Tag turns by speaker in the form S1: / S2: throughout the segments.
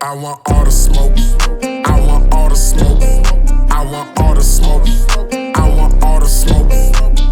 S1: I want all the smoke. I want all the smoke. I want all the smoke. I want all the smoke.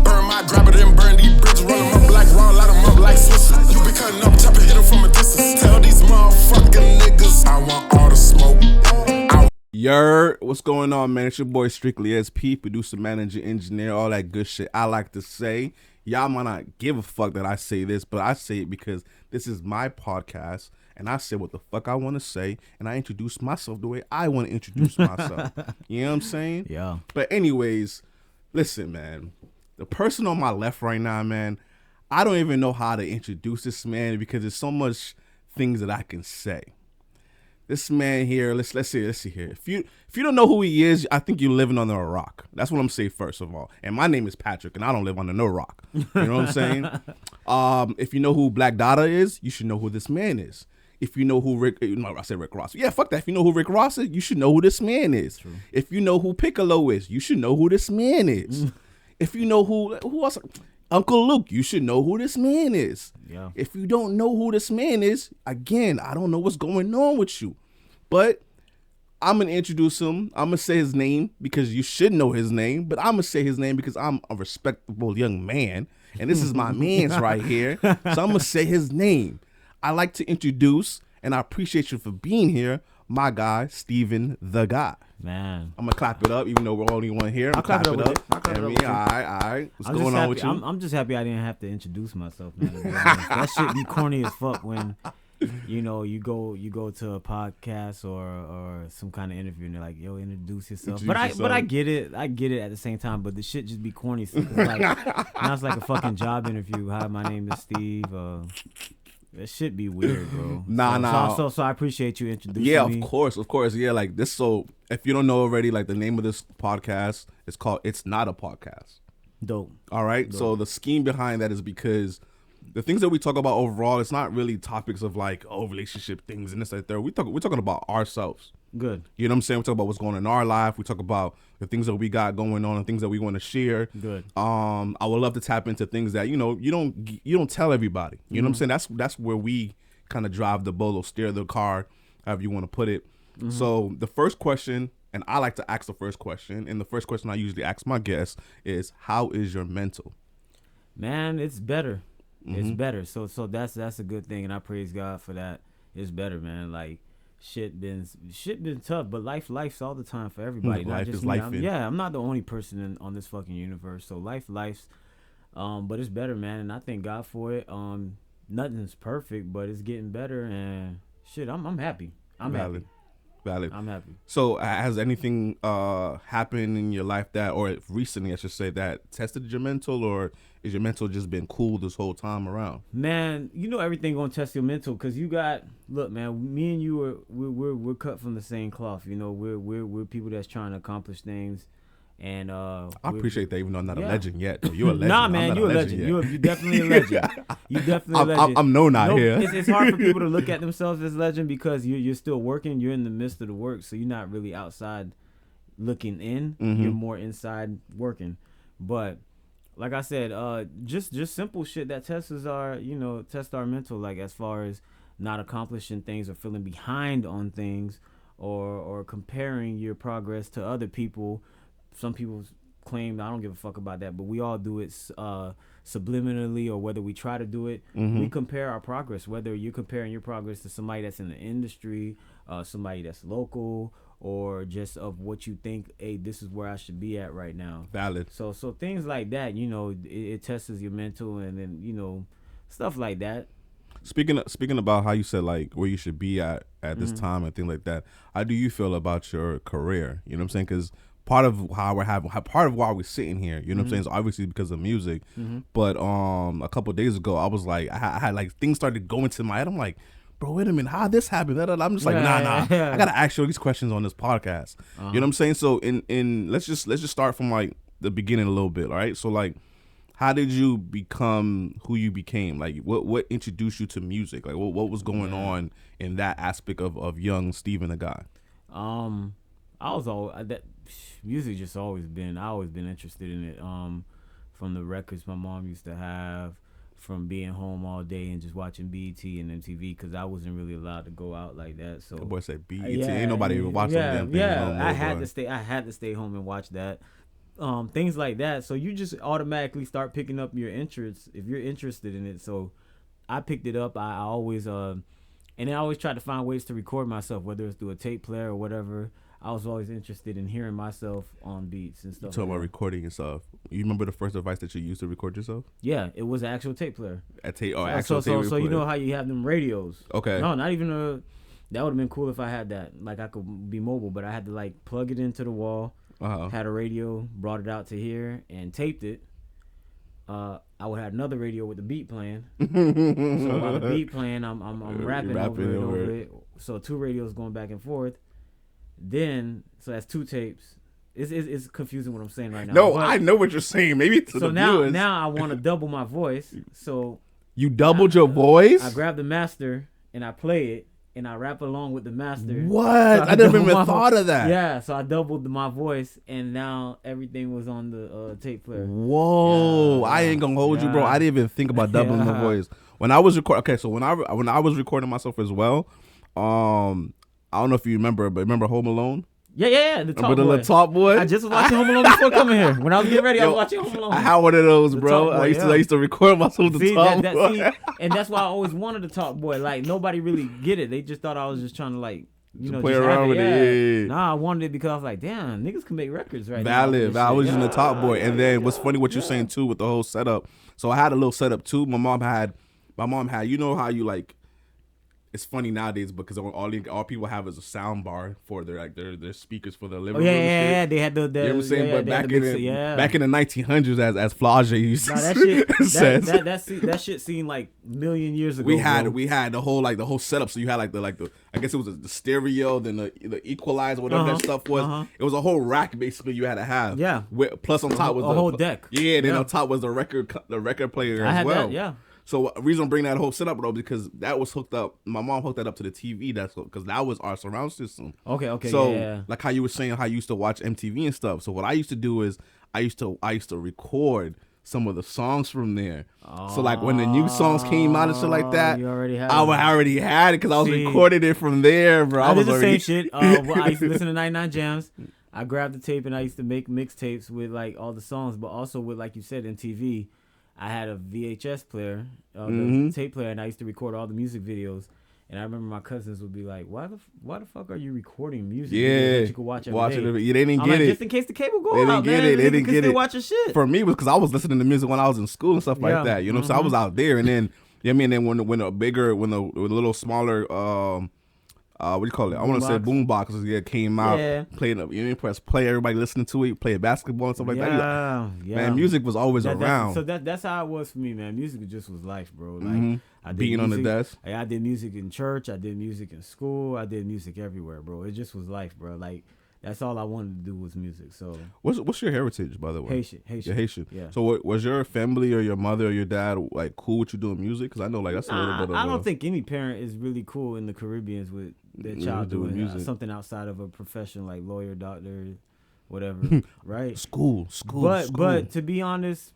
S1: Burn my grab it and burn these bridges. Run them up like Ron, light them up like Swisher. You be cutting up, tap it, hit them from a distance. Tell these motherfucking niggas I want all the smoke.
S2: Yer, what's going on, man? It's your boy Strictly SP, producer, manager, engineer, all that good shit I like to say. Y'all might not give a fuck that I say this, but I say it because this is my podcast, and I say what the fuck I want to say, and I introduce myself the way I want to introduce myself. You know what I'm saying?
S3: Yeah.
S2: But anyways, listen, man. The person on my left right now, man, I don't even know how to introduce this man because there's so much things that I can say. This man here, let's see here. If you don't know who he is, I think you're living under a rock. That's what I'm saying first of all. And my name is Patrick, and I don't live under no rock. You know what I'm saying? If you know who Black Dada is, you should know who this man is. If you know who Rick Ross. Yeah, fuck that. If you know who Rick Ross is, you should know who this man is. True. If you know who Piccolo is, you should know who this man is. If you know who else, Uncle Luke, you should know who this man is.
S3: Yeah.
S2: If you don't know who this man is, again, I don't know what's going on with you. But I'm going to introduce him. I'm going to say his name because you should know his name. But I'm going to say his name because I'm a respectable young man. And this is my man's right here. So I'm going to say his name. I like to introduce, and I appreciate you for being here, my guy, Steven the Guy.
S3: Man.
S2: I'm going to clap it up, even though we're only one here.
S3: I'll clap it up.
S2: All right. What's going on with you?
S3: I'm just happy I didn't have to introduce myself, man. That shit be corny as fuck when, you know, you go to a podcast or some kind of interview and they're like, yo, introduce yourself. But I get it. I get it at the same time, but the shit just be corny. So it's like, now it's like a fucking job interview. Hi, my name is Steve. That shit be weird, bro. So I appreciate you introducing me.
S2: Yeah, of course. Yeah, like this. So if you don't know already, like the name of this podcast is called "It's Not a Podcast."
S3: Dope.
S2: All right. Dope. So the scheme behind that is because the things that we talk about overall, it's not really topics of like relationship things and this like that. We're talking about ourselves.
S3: Good.
S2: You know what I'm saying? We talk about what's going on in our life. We talk about the things that we got going on and things that we want to share.
S3: Good.
S2: I would love to tap into things that you don't tell everybody. You know what I'm saying? That's where we kind of drive the boat or steer the car, however you want to put it. Mm-hmm. So the first question, and I like to ask the first question, and the first question I usually ask my guests is, "How is your mental?"
S3: Man, it's better.
S2: Mm-hmm.
S3: It's better. So that's a good thing, and I praise God for that. It's better, man. Like. Shit been tough, but life's all the time for everybody.
S2: Life
S3: not just
S2: is
S3: me.
S2: life.
S3: I'm not the only person on this fucking universe. So life's, but it's better, man, and I thank God for it. Nothing's perfect, but it's getting better, and shit, I'm happy.
S2: Valid.
S3: I'm happy.
S2: So has anything happened in your life that, or recently I should say, that tested your mental, or is your mental just been cool this whole time around?
S3: Man, you know everything gonna test your mental because you got, look, man, me and you we're cut from the same cloth. You know, we're people that's trying to accomplish things. And
S2: I appreciate that, even though I'm not a legend yet. Though. You're a legend.
S3: Nah, man, you're a legend. You're definitely a legend. You definitely a legend.
S2: I'm known out here.
S3: It's hard for people to look at themselves as legend because you're still working. You're in the midst of the work, so you're not really outside looking in. Mm-hmm. You're more inside working. But like I said, just simple shit that tests our mental, like as far as not accomplishing things or feeling behind on things or comparing your progress to other people. Some people claim, I don't give a fuck about that, but we all do it subliminally, or whether we try to do it, we compare our progress, whether you're comparing your progress to somebody that's in the industry, somebody that's local, or just of what you think, hey, this is where I should be at right now.
S2: Valid.
S3: So things like that, it tests your mental, and then, stuff like that.
S2: Speaking about how you said like where you should be at this time and things like that, how do you feel about your career? You know what I'm saying? Because part of why we're sitting here, you know what I'm saying, is obviously because of music. But a couple of days ago, I was like, I had like things started going to my head. I'm like, bro, wait a minute, how this happened? I'm just like, nah. I gotta ask you these questions on this podcast. You know what I'm saying? So in let's just start from like the beginning a little bit, all right? So like, how did you become who you became? Like, what introduced you to music? Like, what was going on in that aspect of young Steven the Guy?
S3: I was music just I always been interested in it. From the records my mom used to have, from being home all day and just watching BET and MTV because I wasn't really allowed to go out like that. So
S2: the boy said BET. Ain't nobody even watching them things no more,
S3: I had to stay home and watch that. Things like that. So you just automatically start picking up your interests if you're interested in it. So I picked it up. I always and I always tried to find ways to record myself, whether it's through a tape player or whatever. I was always interested in hearing myself on beats and stuff.
S2: You talking about recording yourself. You remember the first device that you used to record yourself?
S3: Yeah, it was an actual tape player.
S2: So
S3: you know how you have them radios.
S2: Okay.
S3: No, not even that would have been cool if I had that. Like I could be mobile, but I had to like plug it into the wall. Had a radio, brought it out to here, and taped it. I would have another radio with the beat playing. So while the beat playing, I'm rapping over it. So 2 radios going back and forth. Then so that's 2 tapes. It's confusing what I'm saying right now.
S2: No, I know what you're saying. Maybe to the viewers.
S3: Now I want to double my voice. So
S2: you doubled your voice?
S3: I grab the master and I play it. And I rap along with the master.
S2: What? I never even thought of that.
S3: Yeah, so I doubled my voice, and now everything was on the tape player.
S2: Whoa! I ain't gonna hold you, bro. I didn't even think about doubling the voice when I was recording. Okay, so when I was recording myself as well, I don't know if you remember, but remember Home Alone?
S3: Yeah, the Top Boy.
S2: The Top Boy.
S3: I just was watching Home Alone before coming here. When I was getting ready, I was watching Home Alone.
S2: I had one of those, bro. I used to record myself the Top Boy.
S3: And that's why I always wanted the Top Boy. Like nobody really get it. They just thought I was just trying to like,
S2: play around with it.
S3: Nah, I wanted it because I was like, damn, niggas can make records right
S2: Valid.
S3: now.
S2: I was using the Top Boy, and then what's funny what you're saying too with the whole setup. So I had a little setup too. My mom had. You know how you like. It's funny nowadays because all people have is a sound bar for their speakers for the living room.
S3: Yeah. They had the.
S2: You know what I'm saying? But back in the 1900s, as Flage used to say,
S3: that shit seemed like a million years ago.
S2: We had the whole setup. So you had the I guess it was the stereo, then the equalizer, whatever that stuff was. It was a whole rack basically you had to have.
S3: Yeah.
S2: Plus on top was
S3: a whole deck.
S2: Yeah. Then on top was the record player as well.
S3: That, yeah.
S2: So the reason I'm bringing that whole setup, bro, because that was hooked up. My mom hooked that up to the TV. Because that was our surround system.
S3: Okay.
S2: So like how you were saying, how you used to watch MTV and stuff. So what I used to do is I used to record some of the songs from there. So like when the new songs came out and shit like that, I already had it because I was recording it from there, bro.
S3: I did the same shit. I used to listen to 99 Jams. I grabbed the tape and I used to make mixtapes with like all the songs, but also with, like you said, MTV. I had a VHS player, the tape player, and I used to record all the music videos. And I remember my cousins would be like, "Why the fuck are you recording music videos that you could watch every day?"
S2: Yeah, they didn't get it.
S3: Just in case the cable go out,
S2: man. They didn't get it.
S3: Watch your shit.
S2: For me, it was because I was listening to music when I was in school and stuff like that. You know, so I was out there, and then and then when a little smaller what do you call it? I want to say boomboxes came out, playing up. You press play, everybody listening to it, play basketball and stuff like that. Man, music was always around.
S3: That's how it was for me, man. Music just was life, bro. Like I did
S2: being
S3: music,
S2: on the desk.
S3: I did music in church. I did music in school. I did music everywhere, bro. It just was life, bro. Like that's all I wanted to do was music. So
S2: what's your heritage, by the way?
S3: Haitian.
S2: You're Haitian.
S3: Yeah.
S2: So was your family or your mother or your dad like cool with you doing music? Because I know like that's a little bit of.
S3: I don't think any parent is really cool in the Caribbeans with their child doing music, something outside of a profession like lawyer, doctor, whatever, right?
S2: School.
S3: But to be honest,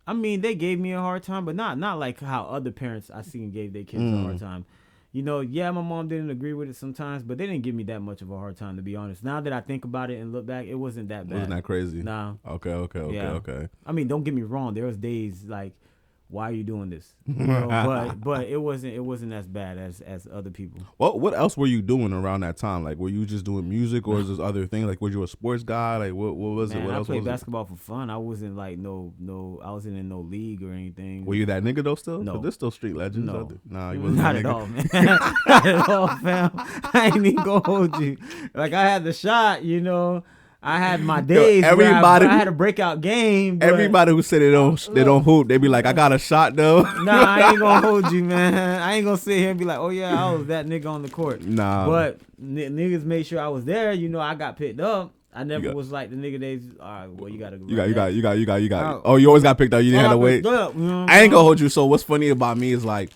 S3: I mean they gave me a hard time, but not like how other parents I seen gave their kids a hard time. You know, my mom didn't agree with it sometimes, but they didn't give me that much of a hard time, to be honest. Now that I think about it and look back, it wasn't that bad.
S2: It wasn't that crazy.
S3: Nah.
S2: Okay.
S3: I mean, don't get me wrong. There was days like, why are you doing this? You know, but it wasn't as bad as other people.
S2: Well, what else were you doing around that time? Like, were you just doing music, or is this other thing? Like, were you a sports guy? Like, what was it? What else was it?
S3: I played basketball for fun. I wasn't like I wasn't in no league or anything.
S2: Were you that nigga though? Still?
S3: No,
S2: there's still street legends.
S3: No,
S2: nah, you wasn't
S3: not at all, man. Not at all, fam. I ain't even gonna hold you. Like I had the shot, you know. I had my days. Everybody, I had a breakout game.
S2: Everybody who said they don't hoop, they be like, I got a shot though.
S3: Nah, I ain't gonna hold you, man. I ain't gonna sit here and be like, oh yeah, I was that nigga on the court.
S2: Nah.
S3: But niggas made sure I was there. You know, I got picked up. I never was like the nigga all right, well, you gotta go.
S2: You got. Oh, you always got picked up. You didn't have to wait. I ain't gonna hold you. So what's funny about me is like,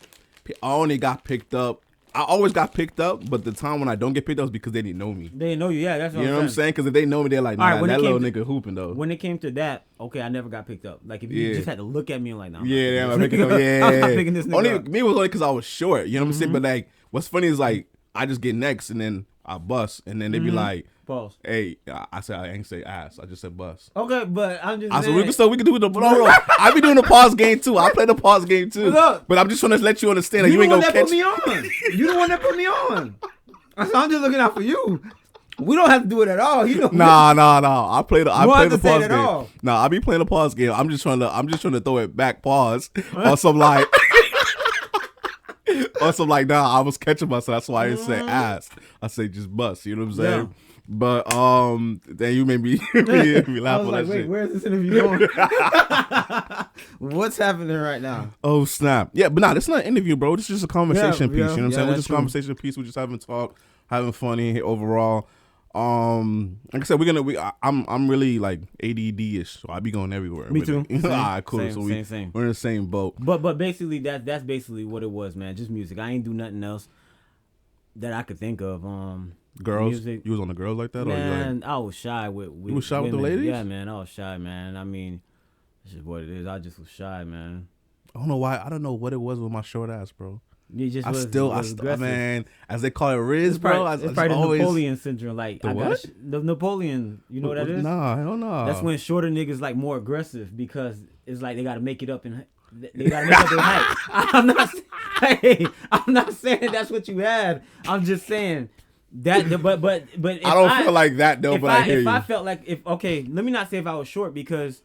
S2: I only got picked up I always got picked up, but the time when I don't get picked up is because they didn't know me.
S3: They didn't know you. Yeah, that's what
S2: You know what I'm saying? Because if they know me, they're like, nah,
S3: All right, when
S2: that
S3: it
S2: little
S3: came
S2: nigga hooping though.
S3: When it came to that, okay, I never got picked up. Like if you
S2: Yeah.
S3: just had to look at me and like, nah,
S2: Yeah, I'm
S3: not
S2: picking up. Yeah,
S3: I'm not picking this nigga
S2: only
S3: up.
S2: me was only because I was short. You know what I'm saying? But like, what's funny is like I just get next and then I bust and then they be like,
S3: Pause.
S2: hey, I said I ain't say ass. I just said bust.
S3: Okay, but I'm just
S2: I said
S3: saying.
S2: we can do the no. I be doing the pause game too. I play the pause game too.
S3: Look.
S2: But I'm just trying to let you understand that
S3: You
S2: you ain't
S3: the one
S2: gonna
S3: that
S2: catch.
S3: put me on. You the one that put me on. So I'm just looking out for you. We don't have to do it at all. You know.
S2: Nah. I play the
S3: have to say
S2: pause
S3: it at
S2: game.
S3: all.
S2: Nah, I be playing the pause game. I'm just trying to throw it back pause or some like or some like nah. I was catching myself. That's why I didn't say ass. I say just bust. You know what I'm saying?
S3: Yeah.
S2: But then you made me laugh
S3: I
S2: at
S3: was
S2: that
S3: like, wait,
S2: shit.
S3: where's this interview going? What's happening right now?
S2: Oh snap! Yeah, but nah, this is not an interview, bro. This is just a conversation piece. You know what I'm saying? We're
S3: that's
S2: just
S3: true.
S2: conversation piece. We're just having talk, having funny overall. Like I said, I'm really like ADD-ish, so I be going everywhere.
S3: Me
S2: with
S3: too.
S2: it.
S3: Same.
S2: All right, cool.
S3: Same,
S2: So
S3: same.
S2: we're in the same boat.
S3: But basically that's basically what it was, man. Just music. I ain't do nothing else that I could think of.
S2: Girls,
S3: music.
S2: you was on the girls like that, or you
S3: Man,
S2: like,
S3: I was shy with
S2: you was shy with the
S3: women.
S2: ladies?
S3: Yeah, man, I was shy, man. I mean, this is what it is. I just was shy, man.
S2: I don't know why. I don't know what it was with my short ass, bro.
S3: You just
S2: I
S3: was
S2: still,
S3: aggressive.
S2: man, as they call it, Riz,
S3: It's
S2: bro.
S3: probably,
S2: I
S3: it's probably the
S2: always,
S3: Napoleon syndrome. Like
S2: The
S3: I
S2: what?
S3: got the Napoleon. You know what that is?
S2: Nah, hell no.
S3: That's when shorter niggas like more aggressive because it's like they got to make it up in. They gotta make up their height. I'm not saying that's what you had. I'm just saying that. But if
S2: I don't feel like that though. But I hear
S3: if
S2: you.
S3: I felt like let me not say if I was short because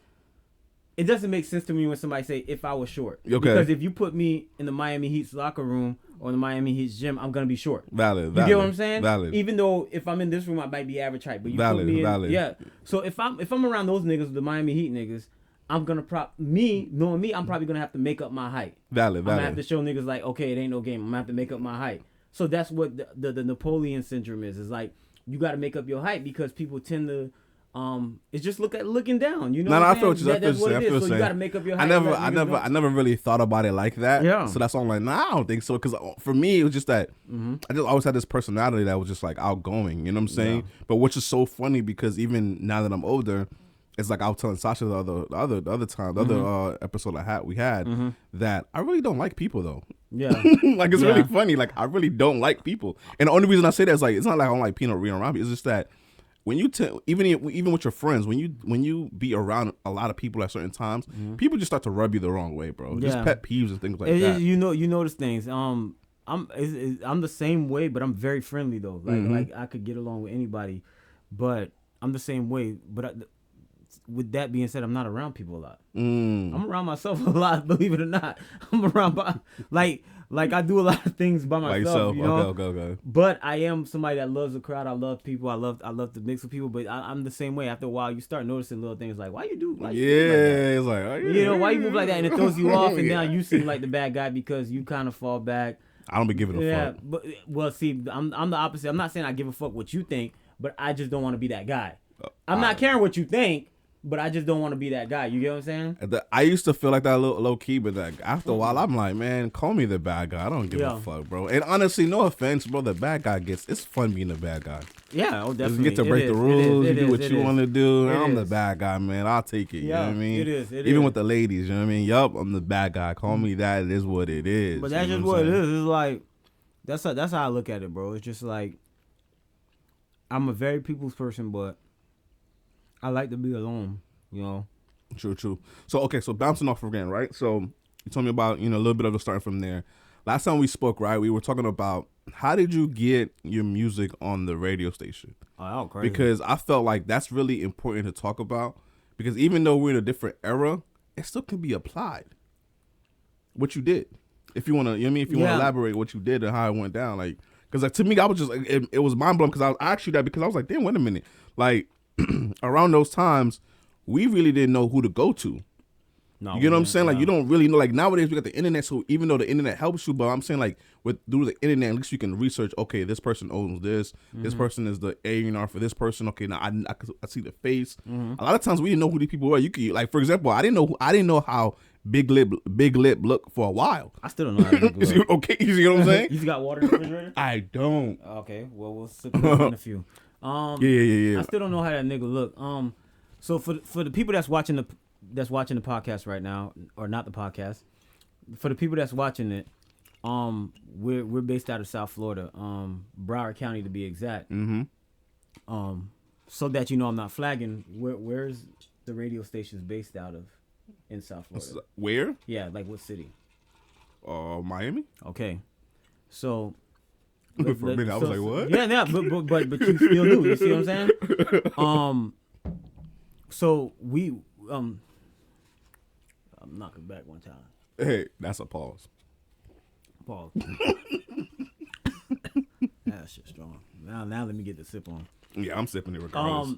S3: it doesn't make sense to me when somebody say if I was short.
S2: Okay.
S3: Because if you put me in the Miami Heat's locker room or the Miami Heat's gym, I'm gonna be short.
S2: Valid.
S3: You get what I'm saying?
S2: Valid.
S3: Even though if I'm in this room, I might be average height, but you
S2: Valid,
S3: put me in,
S2: valid.
S3: yeah. So if I'm around those niggas, the Miami Heat niggas, I'm gonna knowing me, I'm probably gonna have to make up my height.
S2: Valid.
S3: I'm gonna have to show niggas like, okay, it ain't no game. I'm gonna have to make up my height. So that's what the Napoleon syndrome is. Is like you got to make up your height because people tend to. It's just looking down. You know.
S2: No,
S3: what
S2: I
S3: I'm
S2: feel what
S3: saying?
S2: you're saying.
S3: That's what it is. So you got to make up your height.
S2: I never really thought about it like that.
S3: Yeah.
S2: So that's why I'm like, nah, I don't think so. Because for me, it was just that I just always had this personality that was just like outgoing. You know what I'm saying?
S3: Yeah.
S2: But which is so funny because even now that I'm older, it's like I was telling Sasha the other episode we had that I really don't like people though.
S3: Yeah.
S2: Like it's really funny. Like I really don't like people, and the only reason I say that is like it's not like I don't like being around people. It's just that when you even with your friends, when you be around a lot of people at certain times, people just start to rub you the wrong way, bro. Just
S3: Yeah.
S2: pet peeves and things like that.
S3: You notice things. I'm the same way, but I'm very friendly though. Like I could get along with anybody, but I'm the same way. But with that being said, I'm not around people a lot. I'm around myself a lot, believe it or not. I'm around like I do a lot of things by myself. You know?
S2: Okay.
S3: But I am somebody that loves the crowd. I love people. I love to mix with people. But I'm the same way. After a while, you start noticing little things like why you move like that?
S2: It's like oh, yeah.
S3: You know, why you move like that, and it throws you off, and now you seem like the bad guy because you kind of fall back.
S2: I don't be giving a fuck.
S3: But well, see, I'm the opposite. I'm not saying I give a fuck what you think, but I just don't want to be that guy. I'm not caring what you think, but I just don't want to be that guy. You get what I'm saying?
S2: I used to feel like that low key, but like after a while, I'm like, man, call me the bad guy. I don't give a fuck, bro. And honestly, no offense, bro. The bad guy it's fun being the bad guy.
S3: Yeah, oh, definitely.
S2: You get to break the rules. You do what you want to do. I'm the
S3: is.
S2: bad guy, man. I'll take it. You know what I mean?
S3: It is.
S2: Even with the ladies, you know what I mean? Yup, I'm the bad guy. Call me that. It is what it is.
S3: But that's just what it is. It's like that's how I look at it, bro. It's just like I'm a very people's person, but I like to be alone. You know.
S2: True. So bouncing off again, right? So you told me about a little bit of the starting from there. Last time we spoke, right? We were talking about how did you get your music on the radio station?
S3: Oh, crazy.
S2: Because I felt like that's really important to talk about. Because even though we're in a different era, it still can be applied. What you did, if you want to, if you want to elaborate what you did and how it went down, like, because like to me, I was just it was mind blowing because I asked you that because I was like, damn, wait a minute, like around those times. We really didn't know who to go to
S3: No,
S2: You get what I'm saying? Like,
S3: no.
S2: you don't really know. Like, nowadays we got the internet, so even though the internet helps you, but I'm saying, like, through the internet, at least you can research. Okay, this person owns this. This person is the A&R for this person. Okay, now I see the face. A lot of times we didn't know who these people were. You could, like, for example, I didn't know how Big Lip looked for a while.
S3: I still don't know how to look.
S2: Okay, you see what I'm saying?
S3: You got water in the refrigerator?
S2: I don't.
S3: Okay, well we'll sip it in a few.
S2: Yeah.
S3: I still don't know how that nigga look. So for the people that's watching the podcast right now, or not the podcast, for the people that's watching it, we're based out of South Florida, Broward County to be exact. So that you know I'm not flagging. Where's the radio stations based out of in South Florida?
S2: Where?
S3: Yeah, like what city?
S2: Miami.
S3: Okay, so.
S2: For a minute, I was like, what?
S3: Yeah, but you still do. You see what I'm saying? So we I'm knocking back one time.
S2: Hey, that's a pause.
S3: Pause. That shit strong. Now let me get the sip on.
S2: Yeah, I'm sipping it regardless.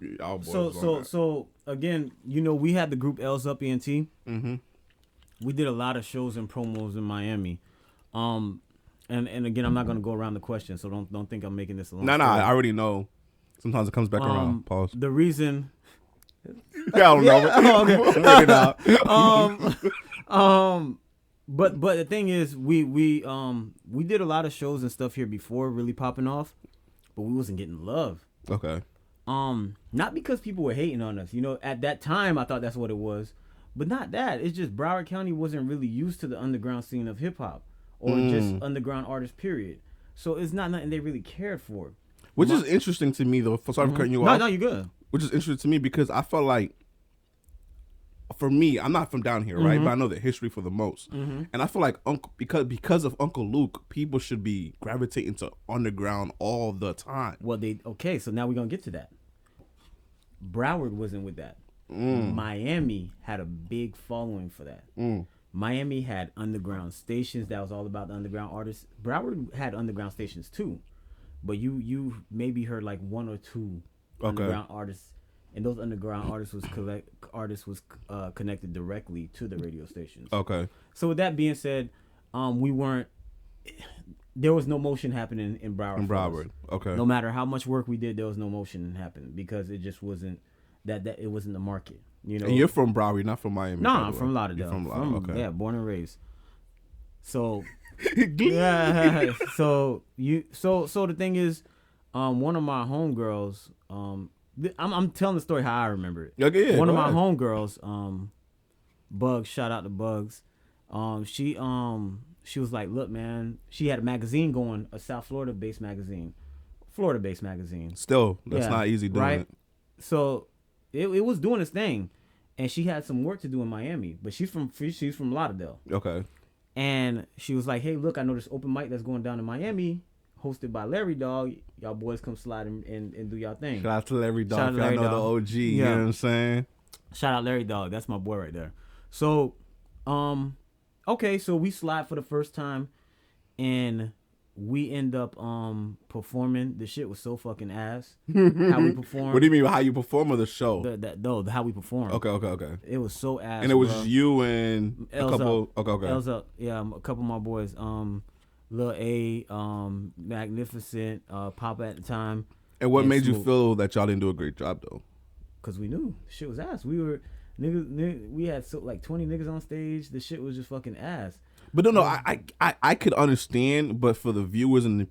S3: So again, you know, we had the group L's Up ENT. We did a lot of shows and promos in Miami. And again, I'm not gonna go around the question, so don't think I'm making this a long story.
S2: I already know. Sometimes it comes back around. Pause.
S3: The reason.
S2: I don't know.
S3: Okay. But the thing is, we did a lot of shows and stuff here before really popping off, but we wasn't getting love.
S2: Okay.
S3: Not because people were hating on us. You know, at that time I thought that's what it was, but not that. It's just Broward County wasn't really used to the underground scene of hip hop or just underground artists. Period. So it's not nothing they really cared for.
S2: Which is interesting to me, though. Sorry for cutting you off.
S3: No, you're good.
S2: Which is interesting to me because I felt like, for me, I'm not from down here, right? But I know the history for the most, and I feel like because of Uncle Luke, people should be gravitating to underground all the time.
S3: Well, so now we're gonna get to that. Broward wasn't with that. Miami had a big following for that. Miami had underground stations that was all about the underground artists. Broward had underground stations too, but you maybe heard like one or two underground artists, and those underground artists was connected directly to the radio stations. Okay. So with that being said, there was no motion happening in Broward. Okay. No matter how much work we did, there was no motion happening because it just wasn't that it wasn't the market. You know.
S2: And you're from Broward, you're not from Miami.
S3: No, I'm from Lauderdale.
S2: You're from Lauderdale. Okay.
S3: Yeah, born and raised. So yeah. So the thing is, one of my homegirls, I'm telling the story how I remember it.
S2: Okay, yeah,
S3: one of my homegirls, Bugs, shout out to Bugs. She was like, look, man, she had a magazine going, a South Florida based magazine. Still,
S2: that's not easy doing it.
S3: So it was doing its thing, and she had some work to do in Miami, but she's from Lauderdale. Okay. And she was like, hey, look, I know this open mic that's going down in Miami, hosted by Larry Dog. Y'all boys come slide and do y'all thing.
S2: Shout out to Larry Dog. I know the OG. Yeah. You know what I'm saying?
S3: Shout out Larry Dog. That's my boy right there. So, okay, so we slide for the first time, and we end up performing. The shit was so fucking ass. How we performed.
S2: What do you mean how you perform or the show?
S3: How we performed.
S2: Okay.
S3: It was so ass.
S2: And it was just you and a couple. Okay.
S3: L's Up. Yeah, a couple of my boys. Lil A, Magnificent, Papa at the time.
S2: And what made you feel that y'all didn't do a great job though?
S3: Cause we knew the shit was ass. We were niggas. We had like 20 niggas on stage. The shit was just fucking ass.
S2: But no, I could understand, but for the viewers and the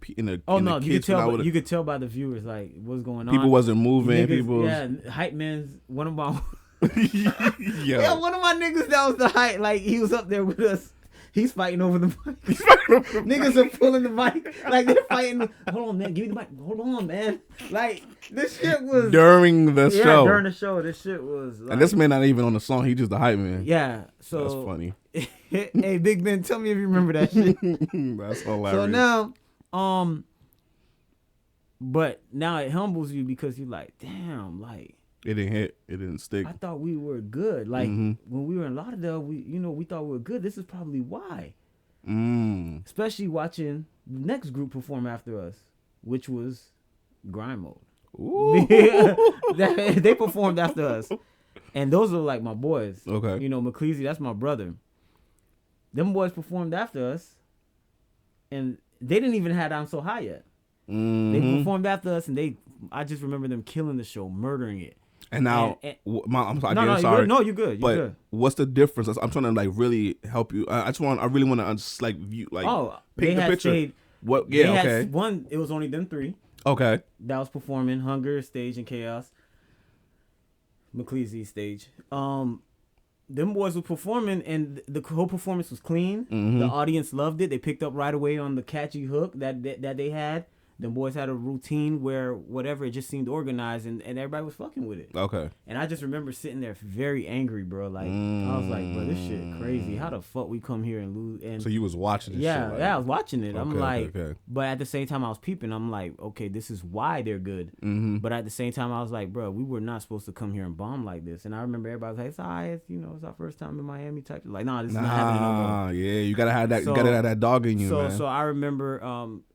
S3: you could tell by the viewers like what's going on.
S2: People wasn't moving.
S3: Hype man's one of my one of my niggas that was the hype. Like he was up there with us. He's fighting over the mic. Niggas are pulling the mic. Like they're fighting. Hold on, man. Give me the mic. Hold on, man. Like this shit was
S2: during the show.
S3: During the show, this shit was. Like,
S2: and this man not even on the song. He just the hype man.
S3: Yeah. So
S2: that's funny.
S3: Hey, Big Ben, tell me if you remember that shit.
S2: That's hilarious.
S3: So now, but now it humbles you because you're like, damn, like.
S2: It didn't hit. It didn't stick.
S3: I thought we were good. Like when we were in Lauderdale, we thought we were good. This is probably why. Especially watching the next group perform after us, which was Grind Mode. They performed after us, And those are like my boys.
S2: Okay.
S3: You know, McCleasy, that's my brother. Them boys performed after us, and they didn't even have I'm So High yet.
S2: Mm-hmm.
S3: They performed after us, and I just remember them killing the show, murdering it.
S2: And now, I'm sorry.
S3: You're good.
S2: But
S3: good.
S2: what's the difference? I'm trying to like really help you. I really want to like view like paint the picture. What? Yeah. Okay.
S3: One. It was only them three.
S2: Okay.
S3: That was performing Hunger, Stage, and Chaos. McCleasy stage. Them boys were performing, and the whole performance was clean.
S2: Mm-hmm.
S3: The audience loved it. They picked up right away on the catchy hook that they had. Them boys had a routine where whatever, it just seemed organized, and everybody was fucking with it.
S2: Okay.
S3: And I just remember sitting there very angry, bro. Like I was like, bro, this shit crazy. How the fuck we come here and lose? And
S2: so you was watching this shit, right?
S3: Yeah, I was watching it. I'm like,
S2: okay.
S3: But at the same time I was peeping. I'm like, okay, this is why they're good.
S2: Mm-hmm.
S3: But at the same time I was like, bro, we were not supposed to come here and bomb like this. And I remember everybody was like, it's all right, it's our first time in Miami type. Like, nah, this is not happening no more.
S2: Yeah, you gotta have that. You gotta have that dog in you, man.
S3: So I remember,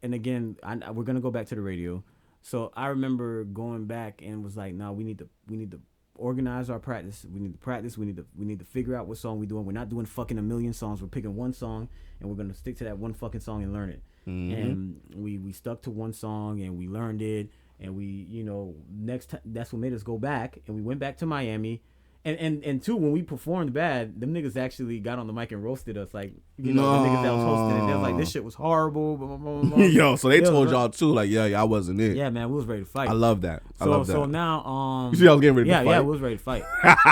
S3: and again, we're gonna go back to the radio. So I remember going back and was like, no, we need to organize our practice. We need to practice. We need to figure out what song we're doing. We're not doing fucking a million songs. We're picking one song and we're gonna stick to that one fucking song and learn it. Mm-hmm. And we stuck to one song and we learned it. And we, next time, that's what made us go back. And we went back to Miami. And two, when we performed bad, them niggas actually got on the mic and roasted us. Like, the niggas that was hosting it, they was like, this shit was horrible. Blah, blah, blah, blah.
S2: Yo, so they told y'all too, like, yeah, I wasn't it.
S3: Yeah, man, we was ready to fight.
S2: I love that.
S3: So now,
S2: you see, I was getting ready to fight.
S3: Yeah, we was ready to fight.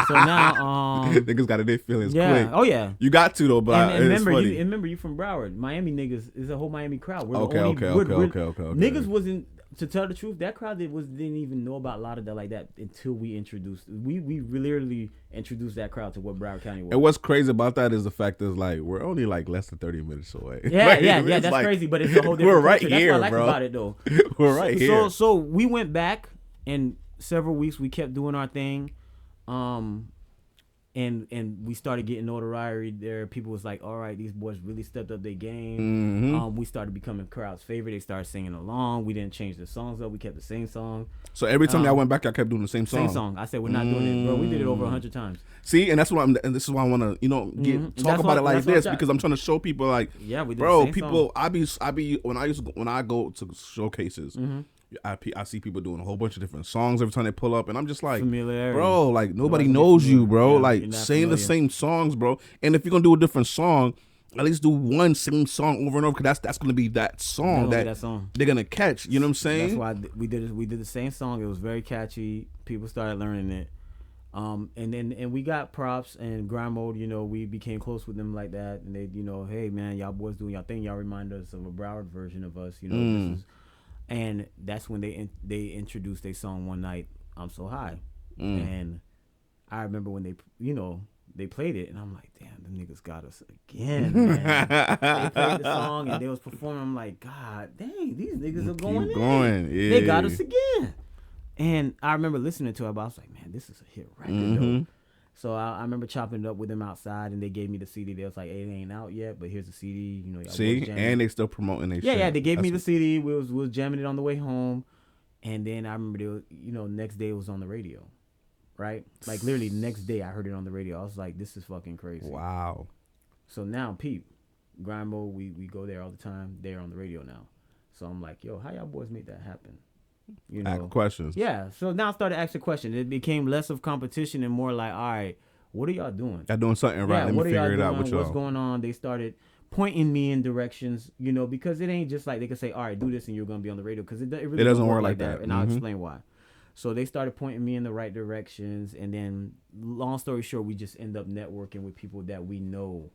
S3: So now,
S2: niggas got their feelings quick.
S3: Oh yeah,
S2: you got to though. But
S3: and remember, you from Broward, Miami niggas is a whole Miami crowd. We're
S2: okay.
S3: Niggas wasn't. To tell the truth, that crowd didn't even know about Lauderdale like that until we introduced. We literally introduced that crowd to what Broward County was.
S2: And what's crazy about that is the fact is like we're only like less than 30 minutes away.
S3: Yeah,
S2: like,
S3: that's like, crazy. But it's a whole different.
S2: We're right
S3: culture.
S2: here,
S3: That's what I like
S2: bro.
S3: about it though.
S2: We're right here.
S3: So we went back, and several weeks we kept doing our thing, and we started getting notoriety there. People was like, all right, these boys really stepped up their game.
S2: Mm-hmm.
S3: We started becoming crowd's favorite. They started singing along. We didn't change the songs up. We kept the same song.
S2: So every time y'all went back, y'all kept doing the same song.
S3: Same song. I said we're not doing it, bro. We did it over 100 times.
S2: See, and that's what and this is why I want to, talk about it like this because I'm trying to show people like,
S3: yeah, we did
S2: bro,
S3: the same
S2: people.
S3: song.
S2: I be when I go to showcases. Mm-hmm. I see people doing a whole bunch of different songs every time they pull up, and I'm just like, bro, like nobody knows you, bro. Like sing the same songs, bro. And if you're gonna do a different song, at least do one same song over and over, because that's gonna be that song that they're gonna catch. You know what I'm saying?
S3: That's why we did the same song. It was very catchy. People started learning it. And we got props and grind mode, we became close with them like that, and they, hey man, y'all boys doing y'all thing. Y'all remind us of a Broward version of us, This is. And that's when they introduced their song One Night, I'm So High. And I remember when they played it, and I'm like, damn, them niggas got us again, man. They played the song, and they was performing. I'm like, God dang, these niggas are going in.
S2: Yeah.
S3: They got us again. And I remember listening to it, but I was like, man, this is a hit record, though. So I remember chopping it up with them outside, and they gave me the CD. They was like, hey, it ain't out yet, but here's the CD. Y'all
S2: see, and they still promoting their shit.
S3: Yeah, they gave me the CD. We was jamming it on the way home, and then I remember, next day it was on the radio, right? Like literally next day I heard it on the radio. I was like, this is fucking crazy.
S2: Wow.
S3: So now, peep, grind mode. We go there all the time. They're on the radio now. So I'm like, yo, how y'all boys make that happen?
S2: Ask questions.
S3: Yeah. So now I started asking questions. It became less of competition and more like, all right, what are y'all doing?
S2: Y'all doing something right. Let me figure it out with y'all.
S3: What's going on? They started pointing me in directions, because it ain't just like they could say, all right, do this and you're going to be on the radio, because it really doesn't work like that. And I'll explain why. So they started pointing me in the right directions, and then long story short, we just end up networking with people that we know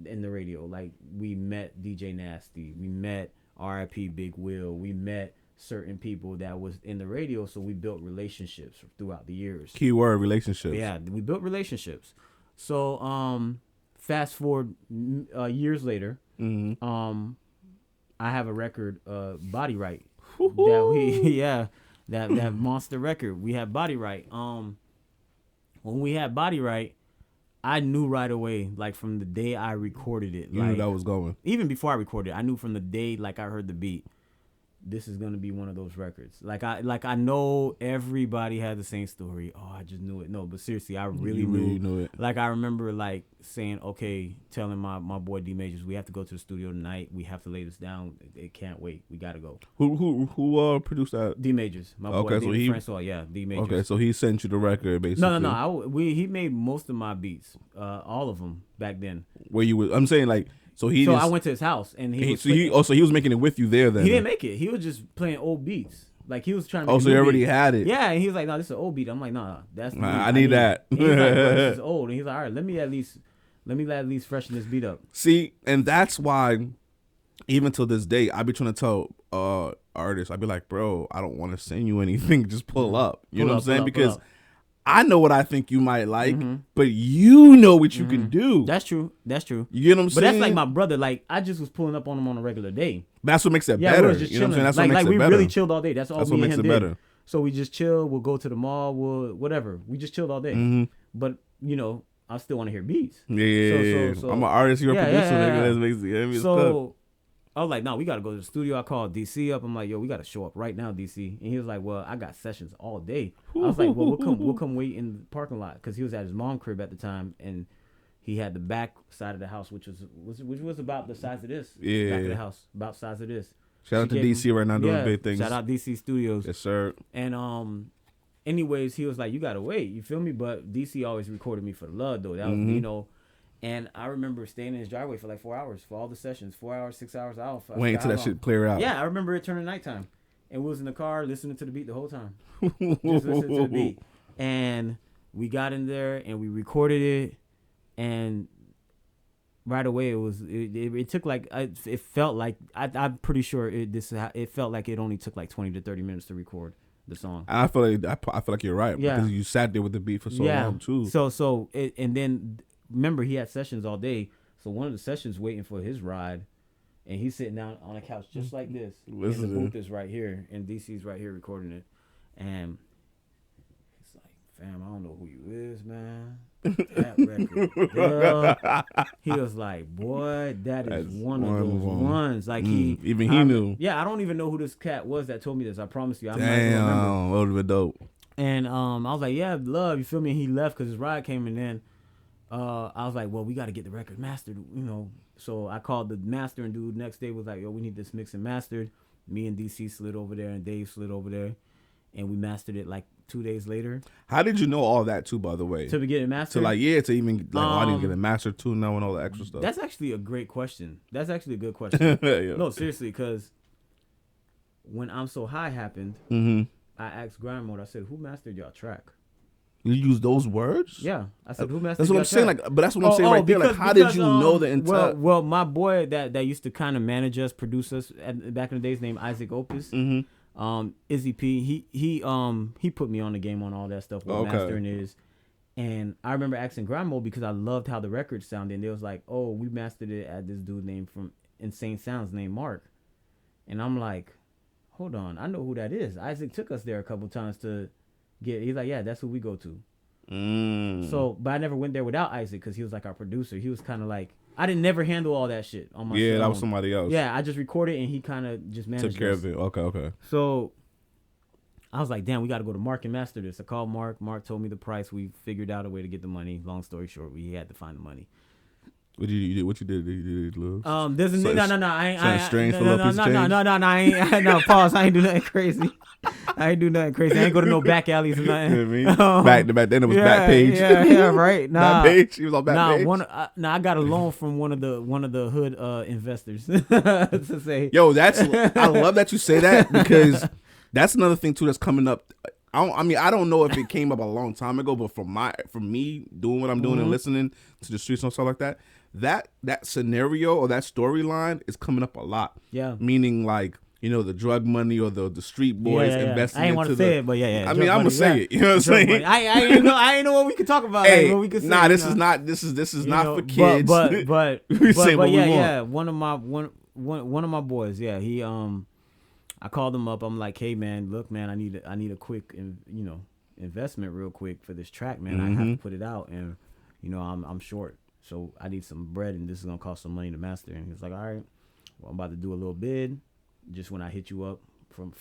S3: in the radio. Like we met DJ Nasty, we met RIP Big Will, we met certain people that was in the radio, so we built relationships throughout the years.
S2: Keyword relationships.
S3: Yeah, we built relationships. So fast forward years later, I have a record, Body Right, that monster record. We had Body Right. When we had Body Right, I knew right away, like from the day I recorded it.
S2: You knew that was going.
S3: Even before I recorded it, I knew from the day like I heard the beat, this is gonna be one of those records. Like I know everybody had the same story. Oh, I just knew it. No, but seriously, I really knew
S2: it.
S3: Like I remember like saying, okay, telling my boy D Majors, we have to go to the studio tonight. We have to lay this down. It can't wait. We gotta go.
S2: Who produced that?
S3: D Majors, my boy.
S2: Okay, so he
S3: D Majors.
S2: Okay, so he sent you the record basically.
S3: No. He made most of my beats, all of them back then.
S2: Where you was? I'm saying like. So
S3: I went to his house and he
S2: was making it with you there then.
S3: He didn't make it. He was just playing old beats. Like he was trying to.
S2: Oh, so he already had it.
S3: Yeah, and he was like, "No, this is an old beat." I'm like, "No, that's
S2: I need that."
S3: He's like, "Bro, this is old." And he's like, "All right, let me at least freshen this beat up."
S2: See, and that's why, even till this day, I be trying to tell artists, I be like, "Bro, I don't want to send you anything. Just pull up." You know what I'm saying? Because I know what I think you might like, but you know what you can do.
S3: That's true. You know what I'm saying? But that's like my brother. Like I just was pulling up on him on a regular day.
S2: That's what makes it better.
S3: We was just chilling.
S2: You know what I'm saying? That's what makes it better.
S3: We really chilled all day. That's all
S2: what
S3: me
S2: makes
S3: and
S2: it
S3: him
S2: better.
S3: did. So we just chill. We'll go to the mall. We'll whatever. We just chilled all day. But you know, I still want to hear beats.
S2: Yeah. So I'm an artist. You're a producer. Nigga. That's basically
S3: so I was like, no, we got to go to the studio. I called DC up. I'm like, yo, we got to show up right now, DC. And he was like, well, I got sessions all day. I was like, well, we'll come wait in the parking lot because he was at his mom's crib at the time, and he had the back side of the house, which was about the size of this.
S2: Yeah.
S3: Back of the house, about the size of this.
S2: Shout out to DC right now doing big things.
S3: Shout out DC Studios.
S2: Yes, sir.
S3: And anyways, he was like, you gotta wait. You feel me? But DC always recorded me for the love though. That was you know. And I remember staying in his driveway for like 4 hours for all the sessions. 4 hours, 6 hours out.
S2: Waiting until that shit clear out.
S3: Yeah, I remember it turning nighttime. And we was in the car listening to the beat the whole time. Just listening to the beat. And we got in there and we recorded it. And right away it took like it felt like I'm pretty sure it felt like it only took like 20 to 30 minutes to record the song.
S2: I feel like you're right because you sat there with the beat for so long too.
S3: And then remember he had sessions all day. So one of the sessions waiting for his ride, and he's sitting down on a couch just like this.
S2: Listen,
S3: and the booth is right here, and DC's right here recording it. And he's like, fam, I don't know who you is, man. That record, girl. He was like, boy, that's one of those ones. Like he
S2: knew.
S3: Yeah, I don't even know who this cat was that told me this. I promise you. I'm
S2: Damn,
S3: not gonna remember.
S2: that would have been dope.
S3: And I was like, yeah, love, you feel me? And he left because his ride came, and then I was like, well, we got to get the record mastered, you know. So I called the mastering dude. Next day was like, yo, we need this mixed and mastered. Me and DC slid over there, and Dave slid over there, and we mastered it like 2 days later.
S2: How did you know all that too, by the way?
S3: To get it mastered?
S2: To even I didn't get it mastered too now and all the extra stuff.
S3: That's actually a great question. That's actually a good question. Yeah. No, seriously, because when I'm So High happened, I asked Grind Mode, I said, who mastered y'all track?
S2: You use those words?
S3: Yeah. I said, who mastered
S2: That's what I'm saying. Like, but that's what I'm saying right there. Like, how did you know the intent?
S3: Well, my boy that used to kind of manage us, produce us back in the days, named Isaac Opus. Izzy P. He put me on the game on all that stuff. What mastering is, and I remember asking Grind Mode because I loved how the record sounded. And they was like, "Oh, we mastered it at this dude named from Insane Sounds named Mark," and I'm like, "Hold on, I know who that is." Isaac took us there a couple times to get. He's like, "Yeah, that's who we go to." So, but I never went there without Isaac because he was like our producer. He was kind of like, I didn't never handle all that shit on my own.
S2: Yeah, that was somebody else.
S3: Yeah, I just recorded and he kind of just managed.
S2: Took care of it. Okay.
S3: So I was like, damn, we got to go to Mark and master this. I called Mark. Mark told me the price. We figured out a way to get the money. Long story short, we had to find the money.
S2: What you did, Lou?
S3: There's no. No, pause. I ain't do nothing crazy. I ain't go to no back alleys or nothing. You know what I mean? Back then it was back page. Yeah, right. Nah,
S2: back page. He was on back page.
S3: I got a loan from one of the hood investors to say.
S2: Yo, I love that you say that because that's another thing too that's coming up. I don't know if it came up a long time ago, but from me doing what I'm doing and listening to the streets and stuff like that. That scenario or that storyline is coming up a lot. Yeah. Meaning like, you know, the drug money or the street boys investing.
S3: I ain't want to say it, but yeah.
S2: I mean, I'm gonna say it. You know what I'm saying?
S3: I ain't know what we could talk about.
S2: Hey,
S3: what we could say,
S2: this is not for kids.
S3: But yeah. One of my boys. Yeah, he I called him up. I'm like, hey man, look man, I need a quick investment real quick for this track, man. I have to put it out, and I'm short. So I need some bread, and this is gonna cost some money to master. And he's like, all right, well, I'm about to do a little bid. Just when I hit you up, from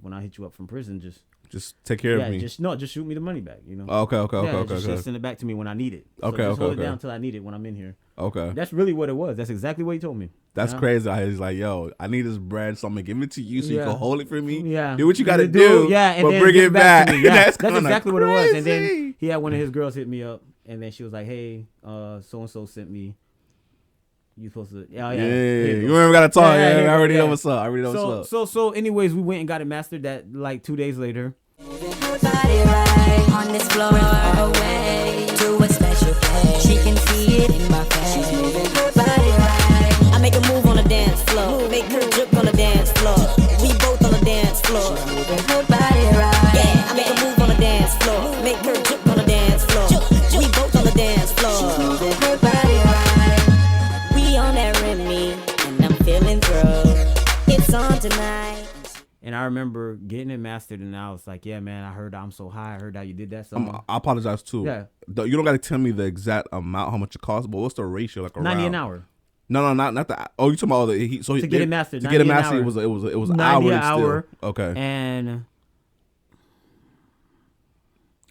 S3: when I hit you up from prison.
S2: Just take care of me.
S3: Just shoot me the money back. You know.
S2: Okay.
S3: Just send it back to me when I need it. So
S2: Okay,
S3: just hold
S2: okay.
S3: it down until I need it when I'm in here.
S2: Okay.
S3: That's really what it was. That's exactly what he told me.
S2: That's crazy. He's like, yo, I need this bread, so I'm gonna give it to you so you can hold it for me.
S3: Yeah.
S2: Do what you gotta do.
S3: Yeah, and
S2: but
S3: then
S2: bring
S3: give
S2: it back.
S3: to me. Yeah. That's
S2: kinda
S3: exactly what it was. And then
S2: crazy.
S3: he had one of his girls hit me up, and then she was like, hey, so and so sent me. You supposed to? Yeah.
S2: You ain't gotta talk. I already know what's up.
S3: So anyways, we went and got it mastered. That like 2 days later.
S4: Body right on this floor away to a special place. She can see it in my face. She's moving her body right. I make a move on the dance floor, make her drip on the dance floor. We both on the dance floor. She's moving her body right. Yeah, I make a move on the dance floor, make her drip on the dance floor. We both on the dance floor. She's moving her body right. We on that Remy, and I'm feeling through. It's on tonight.
S3: And I remember getting it mastered, and I was like, "Yeah, man, I heard I'm so high. I heard how you did that song."
S2: I apologize too.
S3: Yeah.
S2: You don't got to tell me the exact amount, how much it costs, but what's the ratio? Like around
S3: 90 an hour.
S2: No, not the. Oh, you talking about
S3: To get it mastered.
S2: To get it mastered, it was
S3: 90
S2: hourly
S3: an hour.
S2: Still. Okay.
S3: And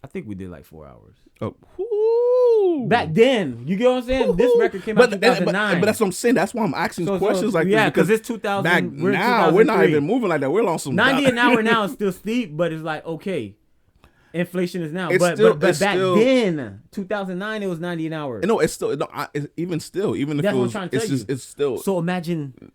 S3: I think we did like 4 hours.
S2: Oh. Woo.
S3: Back then, you get what I'm saying? This record came out in 2009.
S2: But that's what I'm saying. That's why I'm asking questions like this.
S3: Because it's 2000.
S2: Back now, we're not even moving like that. We're on some
S3: 90 an hour now is still steep, but it's like, okay, inflation is now. But back then, 2009, it was 90 an hour.
S2: No, it's still even if
S3: That's
S2: it
S3: what I'm
S2: was,
S3: trying to tell you.
S2: it's still.
S3: So imagine,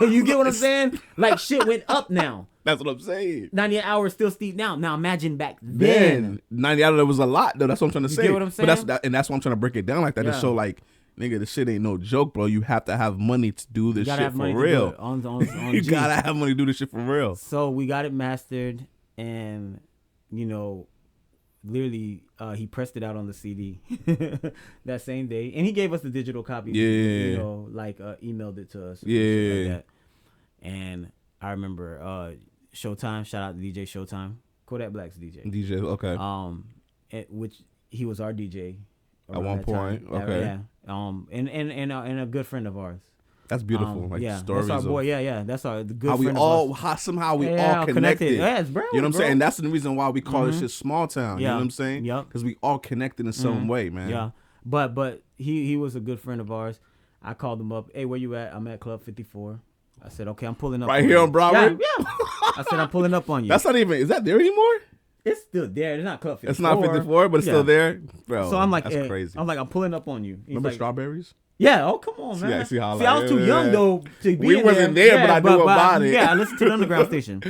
S3: you get what I'm saying? Like shit went up now.
S2: That's what I'm saying.
S3: 90 an hour is still steep now. Now imagine back then.
S2: 90 out of it was a lot though. That's what I'm trying to say.
S3: You get what I'm saying?
S2: But that's why I'm trying to break it down like that to show like, nigga, this shit ain't no joke, bro. You have to have money to do this shit for real.
S3: On
S2: you gotta have money to do this shit for real.
S3: So we got it mastered, and literally he pressed it out on the CD that same day, and he gave us the digital copy.
S2: Yeah.
S3: Emailed it to us.
S2: Yeah.
S3: Like that. And I remember Showtime. Shout out to DJ Showtime, Kodak Black's DJ.
S2: DJ, okay.
S3: Which he was our DJ
S2: at one point.
S3: time.
S2: Okay.
S3: Yeah. And a good friend of ours.
S2: That's beautiful. Stories.
S3: That's our boy. Yeah. That's our good
S2: how
S3: friend.
S2: We all somehow we all connected.
S3: Yeah, it's bro.
S2: You know what I'm saying? And that's the reason why we call this shit small town. You know what I'm saying?
S3: Yeah.
S2: Because we all connected in some way, man.
S3: Yeah. But he was a good friend of ours. I called him up. Hey, where you at? I'm at Club 54. I said, okay, I'm pulling up.
S2: Right here on Broadway?
S3: Yeah. I said, I'm pulling up on you.
S2: That's not even, is that there anymore?
S3: It's still there. It's not Club 54.
S2: It's not 54, but it's still there? Bro,
S3: so I'm like,
S2: that's crazy.
S3: I'm pulling up on you.
S2: Remember Strawberries?
S3: Yeah. Oh, come on, man.
S2: See, how
S3: I was too young, though, to be
S2: We wasn't there, but I knew about it.
S3: Yeah, I listened to the underground station.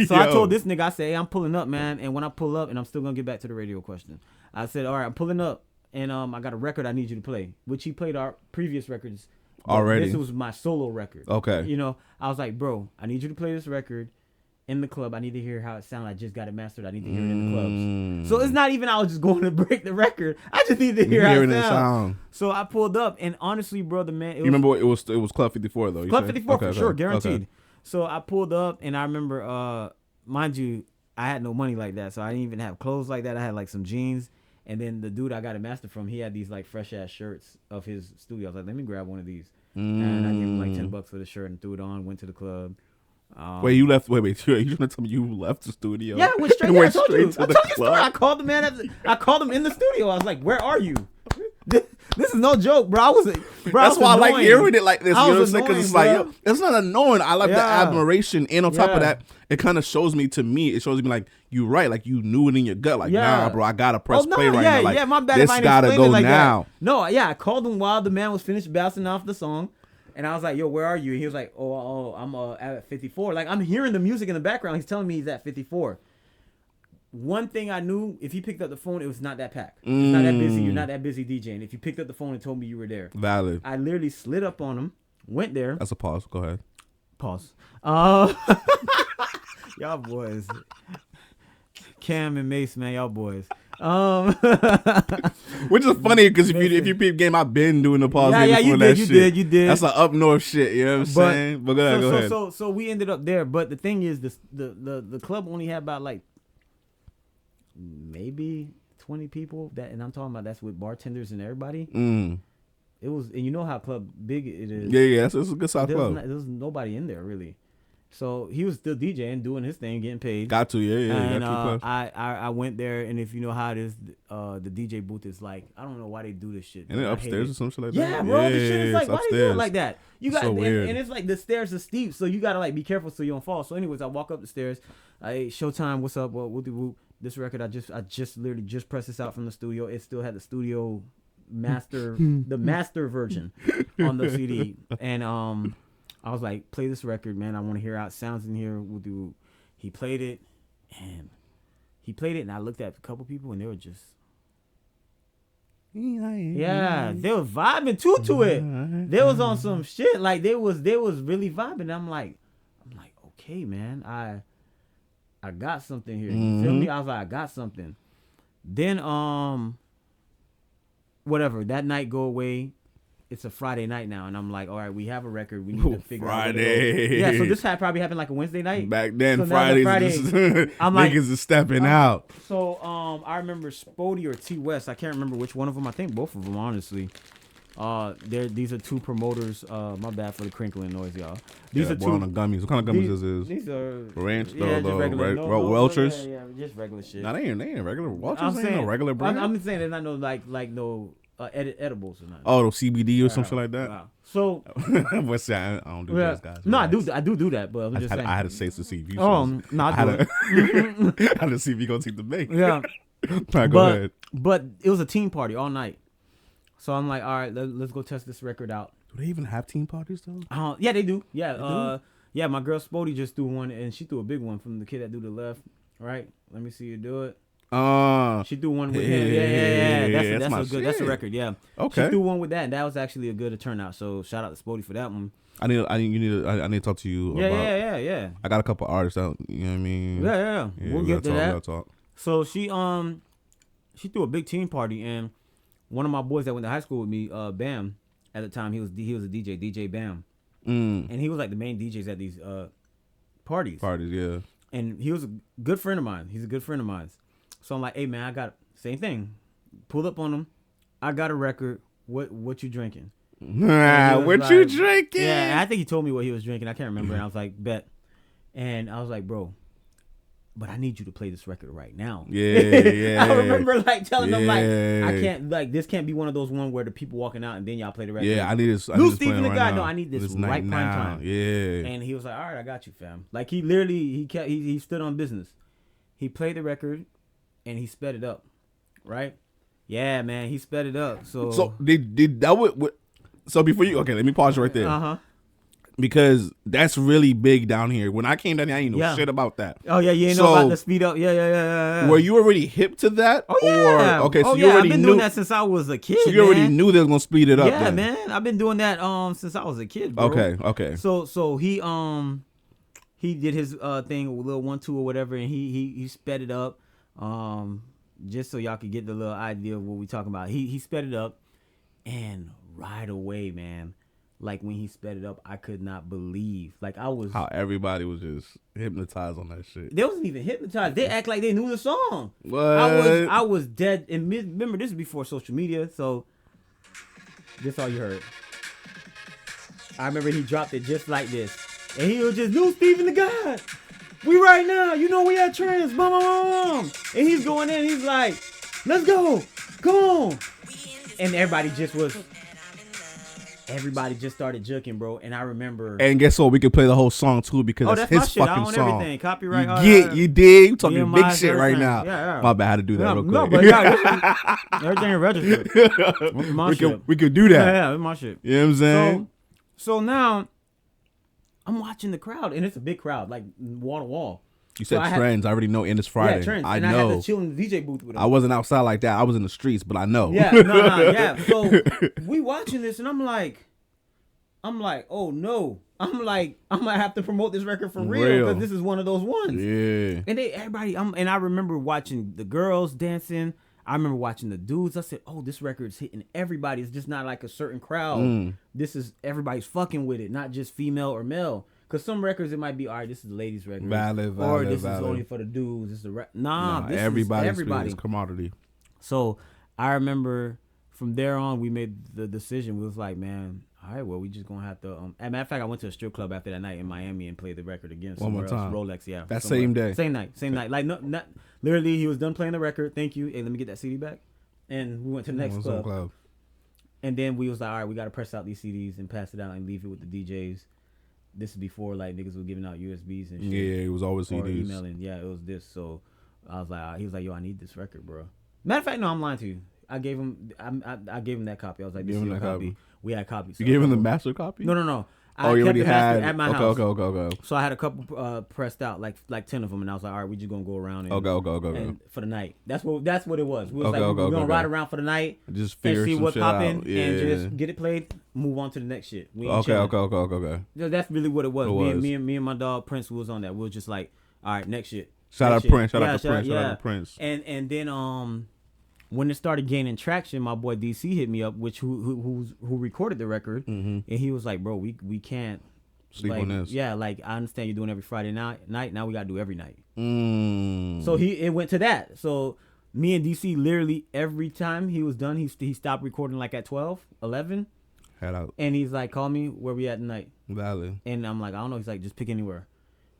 S3: So I told this nigga, I said, hey, I'm pulling up, man. And when I pull up, and I'm still going to get back to the radio question, I said, all right, I'm pulling up, and I got a record I need you to play, which he played our previous records.
S2: Already.
S3: This was my solo record.
S2: Okay.
S3: I was like, bro, I need you to play this record in the club. I need to hear how it sounds. I just got it mastered. I need to hear it in the clubs. So it's not even I was just going to break the record. I just need to hear how it sounds. So I pulled up, and honestly, brother, man,
S2: you remember it was Club 54 though.
S3: Club 54 for sure, guaranteed.
S2: Okay.
S3: So I pulled up, and I remember, mind you, I had no money like that, so I didn't even have clothes like that. I had like some jeans. And then the dude I got it mastered from, he had these like fresh ass shirts of his studio. I was like, let me grab one of these. And I gave him like $10 for the shirt and threw it on, went to the club.
S2: Wait, you left? Wait, you gonna tell me you left the studio?
S3: Yeah, I went straight, I told you
S2: to the club.
S3: I called the man. I called him in the studio. I was like, "Where are you?" This is no joke, bro.
S2: That's why I like hearing it like this. You know what I'm saying? Because it's like,
S3: bro.
S2: it's not annoying. I like the admiration, and on top of that, it kind of shows me like you're right. Like you knew it in your gut. Like, nah, bro, I gotta press play right now. Like,
S3: my bad.
S2: This gotta go
S3: like
S2: now.
S3: That. No, I called him while the man was finished bouncing off the song. And I was like, yo, where are you? And he was like, oh, I'm at 54. Like, I'm hearing the music in the background. He's telling me he's at 54. One thing I knew, if he picked up the phone, it was not that packed. It's not that busy. You're not that busy DJing. If you picked up the phone and told me you were there.
S2: Valid.
S3: I literally slid up on him, went there.
S2: That's a pause. Go ahead.
S3: Pause. Y'all boys. Cam and Mace, man, y'all boys.
S2: Which is funny because if you peep game, I've been doing the pause.
S3: Yeah, you did.
S2: That's an up north shit. You know what I'm saying? But go ahead.
S3: So we ended up there. But the thing is, the club only had about like maybe 20 people. And I'm talking about that's with bartenders and everybody. It was, and you know how club big it is.
S2: Yeah, it's a good size club.
S3: There was nobody in there really. So he was still DJing, doing his thing, getting paid.
S2: Got to, yeah.
S3: And
S2: Got to
S3: I went there, and if you know how it is, the DJ booth is like, I don't know why they do this shit.
S2: And then upstairs or some shit like that.
S3: Yeah, bro, the shit is like, why they do it like that? You got
S2: so weird.
S3: And it's like the stairs are steep, so you gotta like be careful so you don't fall. So, anyways, I walk up the stairs. Showtime, what's up? Well, whoop. This record, I just literally just pressed this out from the studio. It still had the studio master, the master version on the CD, and I was like, play this record, man. I want to hear how it sounds in here. He played it, and I looked at a couple people, and they were just, yeah, they were vibing to it. They was on some shit, like they was really vibing. I'm like, okay, man, I got something here. You feel me? I was like, I got something. Then whatever, that night go away. It's a Friday night now, and I'm like, all right, we have a record. We need to figure out.
S2: Friday.
S3: Yeah, so this probably happened like a Wednesday night.
S2: Back then,
S3: so
S2: Fridays,
S3: I'm like,
S2: niggas is stepping out.
S3: So I remember Spody or T West. I can't remember which one of them. I think both of them, honestly. These are two promoters. My bad for the crinkling noise, y'all. These are two.
S2: On the gummies. What kind of gummies is?
S3: These are
S2: ranch,
S3: yeah, just regular.
S2: Welchers.
S3: Yeah, just regular shit.
S2: Nah, they ain't regular. Welchers ain't no regular brand.
S3: I'm saying they're not no like no edibles or nothing.
S2: Oh, no CBD or some shit like that.
S3: Wow. So,
S2: what's that? I don't do those guys.
S3: No, I do that, but I'm just saying.
S2: I had to say to see if you.
S3: No, I do it.
S2: I had to see if you gonna take the bait.
S3: Yeah.
S2: Go ahead.
S3: But it was a team party all night. So I'm like, all right, let's go test this record out.
S2: Do they even have team parties though?
S3: Yeah, they do. Yeah, yeah. My girl Spody just threw one, and she threw a big one from the kid that do the left. Right? Let me see you do it. She threw one with him. Yeah. That's a record. Yeah.
S2: Okay.
S3: She threw one with that, and that was actually a good turnout. So shout out to Spody for that one.
S2: I need to talk to you.
S3: Yeah.
S2: I got a couple artists out. You know what I mean?
S3: Yeah. We'll get to that.
S2: Talk.
S3: So she threw a big team party, and one of my boys that went to high school with me, Bam, at the time he was a DJ Bam, and he was like the main DJs at these parties.
S2: Yeah.
S3: And he was a good friend of mine. He's a good friend of mine. So I'm like, hey man, I got same thing. Pulled up on him. I got a record. What you drinking?
S2: What you drinking?
S3: Yeah, I think he told me what he was drinking. I can't remember. And I was like, bet. And I was like, bro, but I need you to play this record right now.
S2: Yeah.
S3: I remember like telling them like, I can't, like, this can't be one of those one where the people walking out and then y'all play the record.
S2: Yeah, I need this.
S3: New Stephen the guy. No, I need this right prime time.
S2: Yeah.
S3: And he was like, all right, I got you, fam. Like he literally he stood on business. He played the record and he sped it up, right? Yeah, man, he sped it up. So
S2: did that what? So before you, okay, let me pause you right there. Because that's really big down here. When I came down here, I didn't know shit about that.
S3: Oh yeah, you ain't know about the speed up. Yeah.
S2: Were you already hip to that?
S3: Oh yeah.
S2: Or, okay, so you
S3: I've
S2: already
S3: been
S2: knew
S3: doing that since I was a kid.
S2: So you already knew they was gonna speed it up.
S3: Yeah, then. Man, I've been doing that since I was a kid, bro.
S2: Okay.
S3: So he did his thing, a little 1-2 or whatever, and he sped it up, just so y'all could get the little idea of what we talking about. He sped it up, and right away, man. Like when he sped it up, I could not believe. Like I was
S2: how everybody was just hypnotized on that shit.
S3: They wasn't even hypnotized. They act like they knew the song.
S2: What?
S3: I was dead. And remember, this is before social media, so this all you heard. I remember he dropped it just like this, and he was just New Stephen the God. We right now, you know we at trends, boom, and he's going in. He's like, let's go, come on, and everybody just started juking, bro. And I remember. And
S2: guess what? We could play the whole song too because that's his
S3: my shit.
S2: fucking
S3: I own
S2: song.
S3: Everything. Copyright.
S2: You did. You talking big shit
S3: everything.
S2: right now.
S3: Yeah.
S2: My bad. I had to do that real quick.
S3: No, but everything is registered.
S2: We could do that.
S3: Yeah, it's my shit.
S2: You know what I'm saying?
S3: So now I'm watching the crowd, and it's a big crowd, like wall to wall.
S2: You said trends. I already know. And it's Friday.
S3: Yeah, trends.
S2: I
S3: and
S2: know.
S3: I had to chill in the DJ booth with him.
S2: I wasn't outside like that. I was in the streets, but I know.
S3: Yeah, yeah. So we watching this, and I'm like, oh no. I'm gonna have to promote this record for real because this is one of those ones.
S2: Yeah.
S3: And everybody, and I remember watching the girls dancing. I remember watching the dudes. I said, oh, this record's hitting everybody. It's just not like a certain crowd. This is everybody's fucking with it, not just female or male. Because some records it might be, all right, this is the ladies' record.
S2: Valid.
S3: Or this is only for the dudes. This is this
S2: everybody.
S3: is everybody.
S2: Commodity.
S3: So I remember from there on, we made the decision. We was like, man, all right, well, we just gonna have to. As a matter of fact, I went to a strip club after that night in Miami and played the record again.
S2: One more time.
S3: Rolex, yeah.
S2: That
S3: somewhere.
S2: same day.
S3: Same night. Like no, not literally. He was done playing the record. Thank you. Hey, let me get that CD back. And we went to the next club. And then we was like, all right, we gotta press out these CDs and pass it out and leave it with the DJs. This is before like niggas were giving out USBs and shit.
S2: Yeah, it was always
S3: or
S2: CDs.
S3: emailing. Yeah, it was this. So I was like, he was like, yo, I need this record, bro. Matter of fact, no, I'm lying to you. I gave him that copy. I was like, this is your copy. We had copies.
S2: You gave him the master copy?
S3: No.
S2: Oh, you already had
S3: at my house.
S2: Okay.
S3: So I had a couple pressed out, like 10 of them, and I was like, all right, we just gonna go around. And,
S2: Okay.
S3: And for the night. That's what it was. We was
S2: Okay,
S3: we're gonna ride around for the night,
S2: just
S3: and
S2: figure
S3: see
S2: some
S3: what
S2: shit
S3: popping,
S2: out. Yeah.
S3: and just get it played. Move on to the next shit. We ain't
S2: Okay.
S3: chilling. That's really what it was. Me and my dog Prince was on that. We was just like, all right, next shit.
S2: Shout out Prince. Shout out to Prince.
S3: And then when it started gaining traction, my boy DC hit me up, who recorded the record, and he was like, bro, we can't
S2: sleep
S3: like,
S2: on this.
S3: Yeah, like I understand you're doing every Friday night. Now we gotta do every night.
S2: So
S3: it went to that. So me and DC literally every time he was done, he stopped recording like at 12, 11.
S2: Head out.
S3: And he's like, call me where we at tonight.
S2: Valid.
S3: And I'm like, I don't know. He's like, just pick anywhere.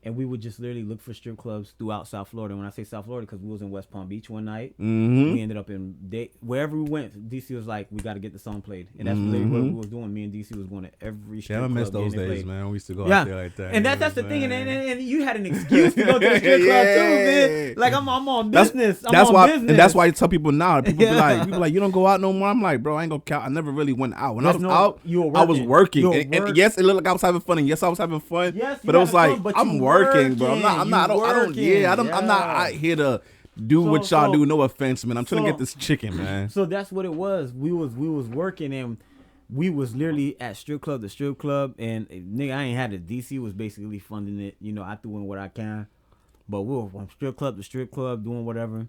S3: And we would just literally look for strip clubs throughout South Florida. When I say South Florida, because we was in West Palm Beach one night. We ended up in wherever we went. DC was like, we got to get the song played, and that's literally what we was doing. Me and DC was going to every strip club.
S2: I miss those days,
S3: played.
S2: man. We used to go out there like that.
S3: And that's the thing. And you had an excuse to go to the strip club too, man. Like I'm on business.
S2: That's why.
S3: Business.
S2: And that's why you tell people now. People be like, you don't go out no more. I'm like, bro, I ain't gonna count. I never really went out. When I was out, I was working. And yes, it looked like I was having fun. And yes, I was having fun.
S3: Yes,
S2: but it was like, I'm working, bro. I'm not out here to do what y'all do. No offense, man. I'm trying to get this chicken, man.
S3: So that's what it was. We was working, and we was literally at strip club to strip club, and nigga, I ain't had it. DC was basically funding it. You know, I threw in what I can, but we were from strip club to strip club doing whatever,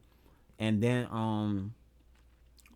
S3: and then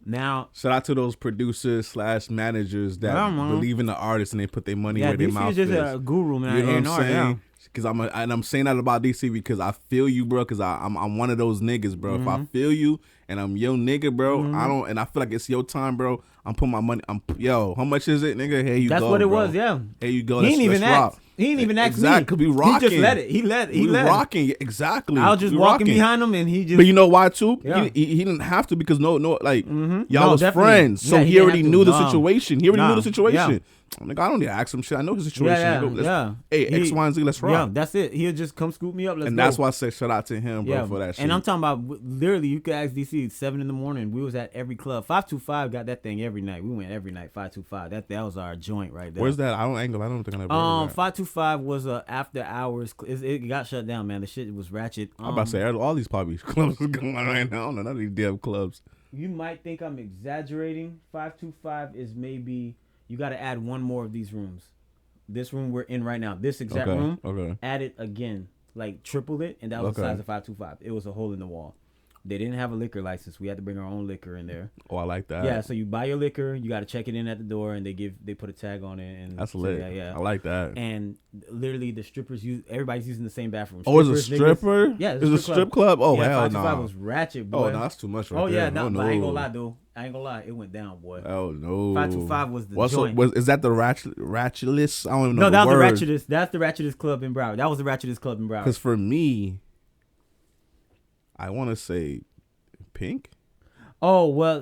S3: now
S2: shout out to those producers / managers that believe in the artist and they put their money where their mouth is.
S3: DC is just a guru, man.
S2: You know what I'm saying? Because I'm saying that about DC because I feel you, bro. Because I'm one of those niggas, bro. If I feel you and I'm your nigga, bro, I feel like it's your time, bro. I'm putting my money. How much is it, nigga? Here you go.
S3: That's what it
S2: bro.
S3: was, yeah.
S2: Here you go.
S3: He didn't even ask. He didn't even ask me.
S2: Exactly. We rocking.
S3: He just let it. He let.
S2: We rocking. Exactly.
S3: I was just walking behind him, and he just.
S2: But you know why too?
S3: Yeah.
S2: He didn't have to because y'all was
S3: definitely.
S2: friends, so he already knew the situation. He already knew the situation.
S3: Yeah.
S2: Like, I don't need to ask him shit. I know his situation.
S3: Yeah.
S2: Hey, X, Y, and Z, let's rock.
S3: Yeah, that's it. He'll just come scoop me up. Let's go.
S2: That's why I said shout out to him, bro, for that shit.
S3: And I'm talking about literally, you could ask DC 7 a.m. We was at every club. 525 got that thing every night. We went every night. 525. That was our joint right there.
S2: Where's that? I don't think I ever.
S3: 525 was a after hours. It got shut down, man. The shit was ratchet.
S2: I'm about to say all these probably clubs are going on right now. I don't know none of these damn clubs.
S3: You might think I'm exaggerating. 525 is maybe. You got to add one more of these rooms. This room we're in right now, this exact room, add it again, like tripled it, and that was the size of 525. It was a hole in the wall. They didn't have a liquor license. We had to bring our own liquor in there.
S2: Oh, I like that.
S3: Yeah, so you buy your liquor, you got to check it in at the door, and they put a tag on it. And
S2: that's lit. Yeah, I like that.
S3: And literally, the strippers everybody's using the same bathroom.
S2: Oh, it's a stripper?
S3: Niggas, yeah,
S2: it's a strip club. Oh, hell no.
S3: 525 was ratchet, boy.
S2: Oh, no, that's too much. Right
S3: oh yeah,
S2: no,
S3: but I ain't gonna lie, dude. I ain't gonna lie, it went down, boy.
S2: Oh no.
S3: 525 was the joint.
S2: Is that the ratchetless? I don't even know.
S3: No,
S2: that
S3: was the ratchetest. That's the ratchetest club in Broward. That was the ratchetest club in Broward.
S2: Because for me, I want to say Pink.
S3: Oh well,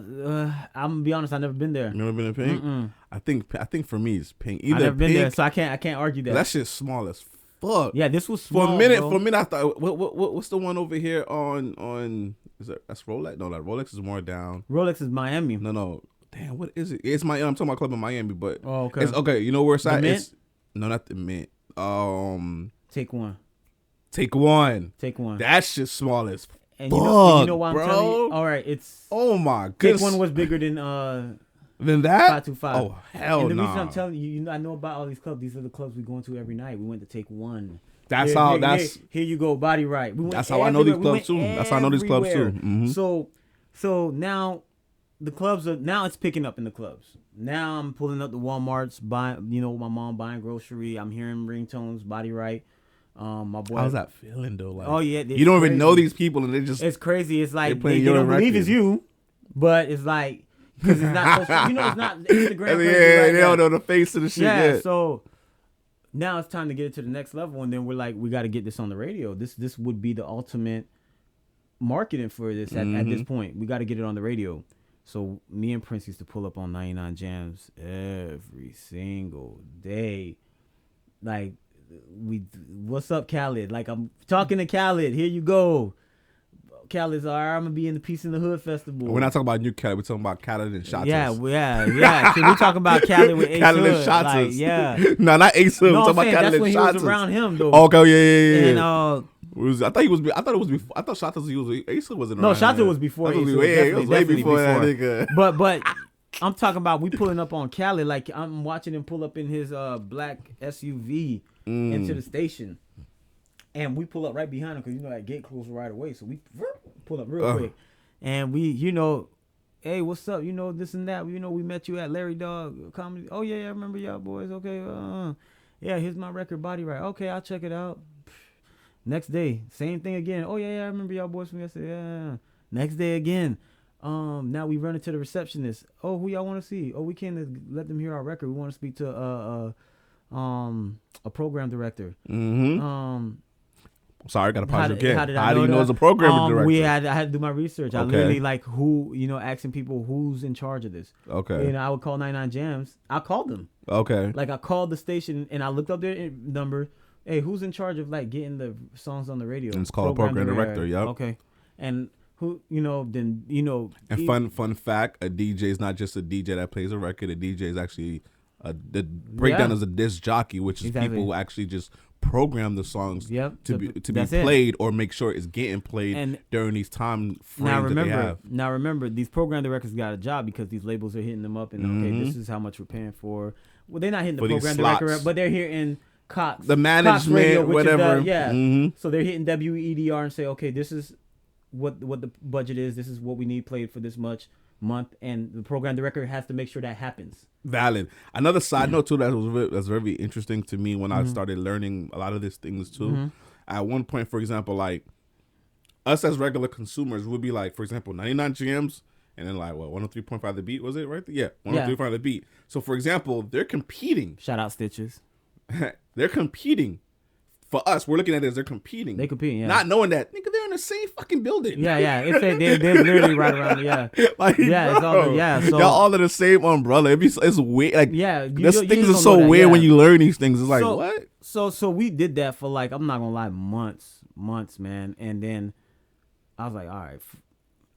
S3: I'm gonna be honest. I've never been there.
S2: You never been to Pink?
S3: Mm-mm.
S2: I think for me it's Pink.
S3: I've never been there, so I can't argue that.
S2: That shit's small as fuck.
S3: Yeah, this was small.
S2: For a minute, I thought, what's the one over here on? That's Rolex? No, that Rolex is more down.
S3: Rolex is Miami.
S2: No. Damn, what is it? It's I'm talking about club in Miami, but
S3: okay.
S2: It's okay. You know where it's at?
S3: Mint?
S2: It's no, not the Mint.
S3: Take one.
S2: Take one. That shit's small as fuck.
S3: And you know why I'm telling you? All right, it's.
S2: Oh my goodness.
S3: Take one was bigger than
S2: that.
S3: 525.
S2: Oh hell no.
S3: And the reason I'm telling you, I know about all these clubs. These are the clubs we go into every night. We went to Take One.
S2: That's
S3: here you go, Body Right.
S2: That's how I know these clubs too. That's how I know these clubs too. Mm-hmm.
S3: So now the clubs now it's picking up in the clubs. Now I'm pulling up the Walmarts, buying, with my mom buying grocery. I'm hearing ringtones, Body Right. My boy.
S2: How's that feeling though? Like,
S3: oh yeah,
S2: you don't even know these people and they just.
S3: It's crazy. It's like
S2: they
S3: don't believe it's you, but it's like because it's not social, it's not Instagram.
S2: Yeah,
S3: like
S2: they don't know the face of the shit. Yeah.
S3: So now it's time to get it to the next level, and then we're like, we got to get this on the radio. This would be the ultimate marketing for this at this point. We got to get it on the radio. So me and Prince used to pull up on 99 Jams every single day. Like, what's up, Khaled? Like, I'm talking to Khaled. Here you go. Khaled's all right. I'm gonna be in the Peace in the Hood festival.
S2: We're not talking about new Khaled. We're talking about Khaled and Shotas.
S3: Yeah. We're talking about Khaled with Ace
S2: Khaled and
S3: Hood.
S2: Shotas.
S3: Like, yeah.
S2: No, not Ace Hood.
S3: No,
S2: We're
S3: I'm
S2: talking
S3: saying
S2: about
S3: that's
S2: Khaled
S3: when
S2: and
S3: he was
S2: Shotas.
S3: around him, though.
S2: Okay, yeah.
S3: And
S2: I thought it was before. I thought Shotas was Ace Hood wasn't
S3: no,
S2: around.
S3: Shota was before.
S2: It was
S3: Ace
S2: way
S3: Hood,
S2: before that nigga.
S3: But I'm talking about we pulling up on Khaled. Like, I'm watching him pull up in his black SUV into the station. And we pull up right behind him because, that gate closed right away. So we pull up real quick. And we, hey, what's up? This and that. We met you at Larry Dog Comedy. Oh, yeah, I remember y'all boys. Okay. Yeah, here's my record, Body Right. Okay, I'll check it out. Next day, same thing again. Oh, yeah, I remember y'all boys from yesterday. Yeah. Next day again. Now we run into the receptionist. Oh, who y'all want to see? Oh, we can't let them hear our record. We want to speak to a program director.
S2: Sorry, I got to pause again.
S3: How do
S2: you know as a program director?
S3: I had to do my research. I literally asking people who's in charge of this.
S2: Okay.
S3: I would call 99 Jams. I called them.
S2: Okay.
S3: Like, I called the station and I looked up their number. Hey, who's in charge of getting the songs on the radio?
S2: And it's called a program director. Yep.
S3: Okay. And who, then.
S2: And fun fact, a DJ is not just a DJ that plays a record. A DJ is actually the breakdown is a disc jockey, which is people who actually just program the songs to be played or make sure it's getting played during these time frames that they have.
S3: Now remember, these program directors got a job because these labels are hitting them up and okay, this is how much we're paying for. Well, they're not hitting the program director, but they're hitting Cox,
S2: the management, Cox Radio, whatever.
S3: So they're hitting WEDR and say, okay, this is what the budget is. This is what we need played for this much month, and the program director has to make sure that happens.
S2: Valid. Another side note too that's very interesting to me when I started learning a lot of these things too. At one point, for example, like us as regular consumers would be like, for example, 99 GMs, and then like 103.5 The Beat, was it right there? Yeah, 103.5 The Beat. So for example, they're competing.
S3: Shout out Stitches.
S2: They're competing. For us, we're looking at it as they're competing.
S3: They competing, yeah.
S2: Not knowing that, nigga, they're in the same fucking building.
S3: Yeah. They're literally right around. Yeah.
S2: Like,
S3: it's all so,
S2: y'all all in the same umbrella. It's weird. Like, things are so
S3: that,
S2: weird when you learn these things. It's like, what?
S3: So we did that for like, I'm not gonna lie, months, man. And then I was like, all right.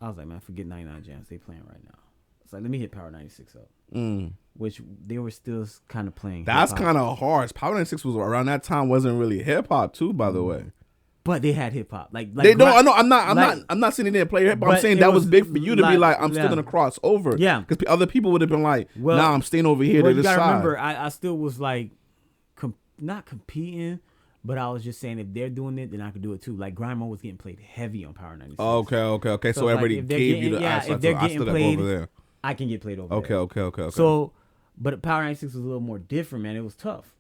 S3: I was like, man, forget 99 Jams. They playing right now. It's like, let me hit Power 96 up. Which they were still kind of playing.
S2: That's kind of harsh. Power 96 was around that time, wasn't really hip hop too, by the way.
S3: But they had hip hop. Like
S2: they don't. I know. I'm not saying they didn't play hip hop. I'm saying that was big for you to be like, I'm still gonna cross over.
S3: Yeah.
S2: Because other people would have been like, nah, I'm staying over here to this side. You gotta remember,
S3: I still was like, not competing, but I was just saying if they're doing it, then I could do it too. Like Grimo was getting played heavy on Power 96.
S2: Okay. So everybody gave you the
S3: if they're getting played over there. I can get played over there.
S2: Okay.
S3: So, but Power 96 was a little more different, man. It was tough.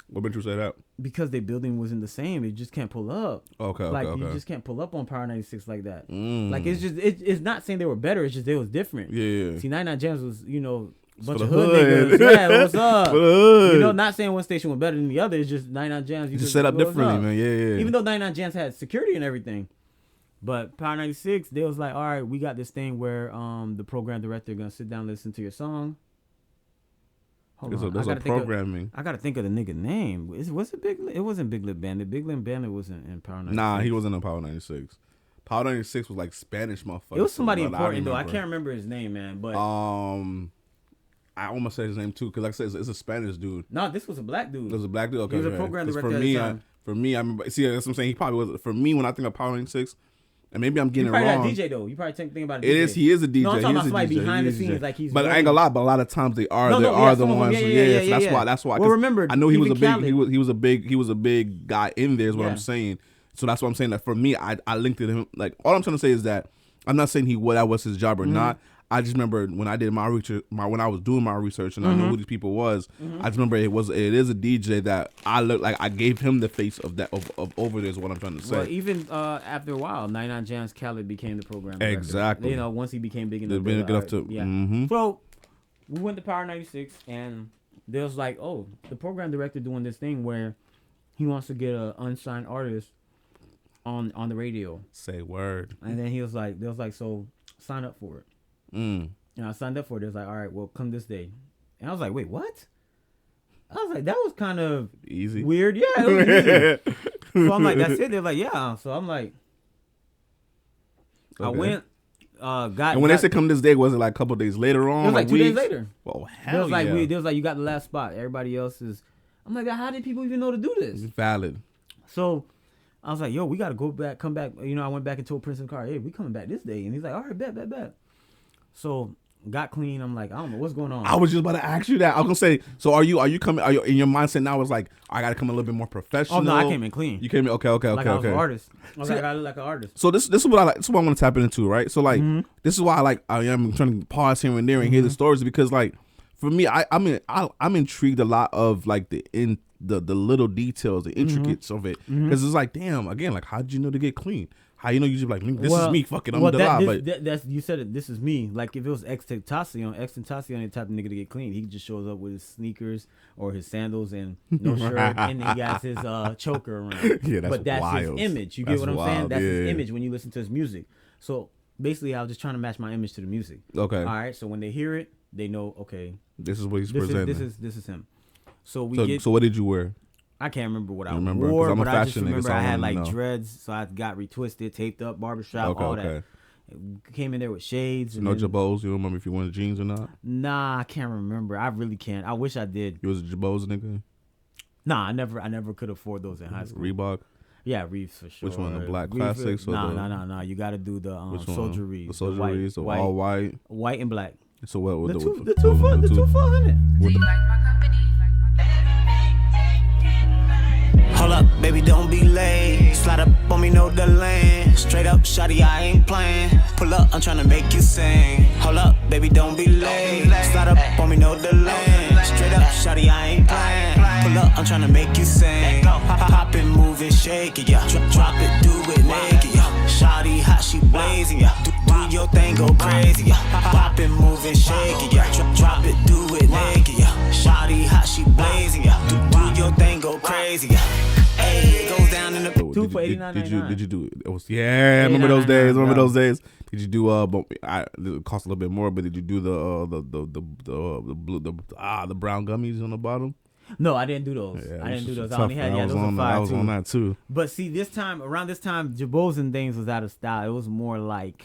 S2: What made you say that?
S3: Because their building wasn't the same. You just can't pull up.
S2: Okay.
S3: You just can't pull up on Power 96 like that. Like, it's just, it's not saying they were better. It's just they was different.
S2: Yeah.
S3: See, 99 Jams was, a bunch of hood niggas. Yeah, what's up? Not saying one station was better than the other. It's just 99 Jams. You
S2: just set up differently, man. Yeah.
S3: Even though 99 Jams had security and everything. But Power 96, they was like, all right, we got this thing where the program director gonna sit down and listen to your song. Hold on.
S2: There's a programming.
S3: I gotta think of the nigga name. Was it Big Lip? It wasn't Big Lip Bandit. Big Lip Bandit wasn't in Power 96.
S2: Nah, he wasn't in Power 96. Power 96 was like Spanish motherfucker.
S3: It was somebody important though. I can't remember his name, man. But
S2: I almost said his name too, because like I said, it's a Spanish dude.
S3: No, this was a black dude.
S2: It was a black dude. Okay,
S3: he was a program director
S2: for
S3: at
S2: me,
S3: the time.
S2: For me, I remember. See, that's what I'm saying. He probably was. For me, when I think of Power 96, and maybe I'm getting it wrong.
S3: You probably got a DJ though. You probably think about a DJ.
S2: It is. He is a DJ.
S3: No, I'm talking about somebody behind the scenes, like he's.
S2: But I ain't gonna lie. But a lot of times they are. They are the ones. Yeah. That's why.
S3: Well, remember,
S2: I know he was a big. He was a big guy in there. Is what I'm saying. So that's what I'm saying. That for me, I linked to him. Like all I'm trying to say is that I'm not saying that was his job or not. I just remember when I did my research, when I was doing my research, and I knew who these people was. I just remember it is a DJ that I look like I gave him the face of that of over there is what I'm trying to say.
S3: Well, even after a while, 99 Jam's Khaled became the program director.
S2: Exactly.
S3: You know, once he became big enough.
S2: They've been good enough to.
S3: Yeah. So we went to Power 96, and there was like, oh, the program director doing this thing where he wants to get an unsigned artist on the radio.
S2: Say word.
S3: And then they was like, so sign up for it. And I signed up for it. It was like, all right, well, come this day. And I was like, wait, what? I was like, that was kind of
S2: easy,
S3: weird. Yeah, it was easy. So I'm like, that's it. They're like, yeah. So I'm like, I went, got.
S2: And when they said come this day, was it like a couple of days later on?
S3: It was like 2 days later.
S2: Oh hell
S3: was like,
S2: yeah!
S3: They was like, you got the last spot. Everybody else is. I'm like, how did people even know to do this?
S2: It's valid.
S3: So I was like, yo, we got to come back. You know, I went back and told Prince in the car, hey, we coming back this day. And he's like, all right, bet. So got clean. I'm like, I don't know what's going on.
S2: I was just about to ask you that. I was gonna say, so are you coming? Are you in your mindset now? It's like I gotta come a little bit more professional.
S3: Oh no, I came in clean.
S2: You came in okay.
S3: Like I was an artist. I was like, I look like an artist.
S2: So this is what I like. This is what I want to tap into, right? So like, this is why I am trying to pause here and there and hear the stories because like, for me, I'm intrigued a lot of like the little details, the intricacies of it, because it's like, damn, again, like how did you know to get clean? How you know you just like this is me fucking I'm
S3: that's you said it. This is me. Like if it was X-Tentacion, the type of nigga to get clean. He just shows up with his sneakers or his sandals and no shirt, and he got his choker around.
S2: Yeah, that's wild.
S3: His image. You get what I'm saying? That's his image when you listen to his music. So basically, I was just trying to match my image to the music.
S2: Okay.
S3: All right. So when they hear it, they know. Okay.
S2: This is what he's presenting.
S3: This is him. So
S2: what did you wear?
S3: I can't remember what I
S2: remember,
S3: wore,
S2: I'm a
S3: but I just
S2: fashion nigga,
S3: remember
S2: so
S3: I had
S2: wanna
S3: like
S2: know.
S3: dreads, so I got retwisted, taped up, barbershop, all that. Came in there with shades. And
S2: no Jabos. You don't remember if you wanted jeans or not?
S3: Nah, I can't remember. I really can't. I wish I did.
S2: You was a Jabos nigga?
S3: Nah, I never could afford those in high school.
S2: Reebok?
S3: Yeah, Reeves for sure.
S2: Which one? The black
S3: Reeves,
S2: classics? Or
S3: nah. You got to do the Soldier Reeves.
S2: The Soldier Reeves, the all white.
S3: White and black.
S2: So what?
S3: The 200.
S5: Do you like my company?
S6: Hold up, baby, don't be late. Slide up on me, know the lane. Straight up, shawty, I ain't playing. Pull up, I'm tryna make you sing. Hold up, baby, don't be late. Slide up on me, know the lane. Straight up, shawty, I ain't playing. Pull up, I'm tryna make you sing. Pop it, move it, shake it, yeah. Drop it, do it naked, yeah. Shawty hot, she blazing, yeah. Do your thing, go crazy, yeah. Pop it, move it, shake it, yeah. Drop it, do it naked, yeah. Shawty hot, she blazing, yeah. Do your thing, go crazy, yeah. Hey, it goes down in the
S3: 2 for $89.99.
S2: Did you do it? It was, I remember those days. Those days. Did you do it cost a little bit more, but did you do the brown gummies on the bottom?
S3: No, I didn't do those.
S2: Yeah,
S3: I didn't do those.
S2: tough,
S3: I only had those are fire
S2: I was
S3: too.
S2: on that too.
S3: But see, around this time, Jabos and things was out of style. It was more like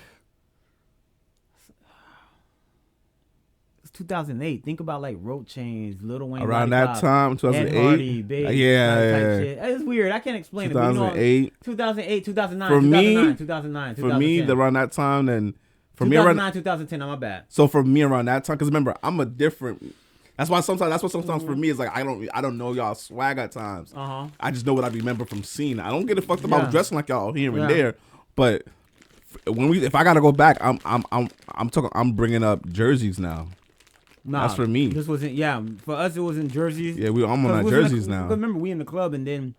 S3: 2008. Think about like rope chains, Lil Wayne.
S2: Around that time, 2008.
S3: Type shit. It's weird. I can't explain
S2: 2008.
S3: it. 2008, 2009,
S2: For me,
S3: 2009,
S2: for me, around that time, then for
S3: 2009,
S2: me around
S3: 2010. I'm my bad.
S2: So for me around that time, because remember, I'm a different. That's what sometimes for me is like I don't know y'all swag at times. I just know what I remember from seeing. I don't get it fucked up. I was dressing like y'all here and there, but if I gotta go back, I'm bringing up jerseys now.
S3: Nah,
S2: that's for me.
S3: This wasn't. Yeah, for us it was in jerseys.
S2: Yeah, I'm on that jerseys now.
S3: Remember, we in the club and then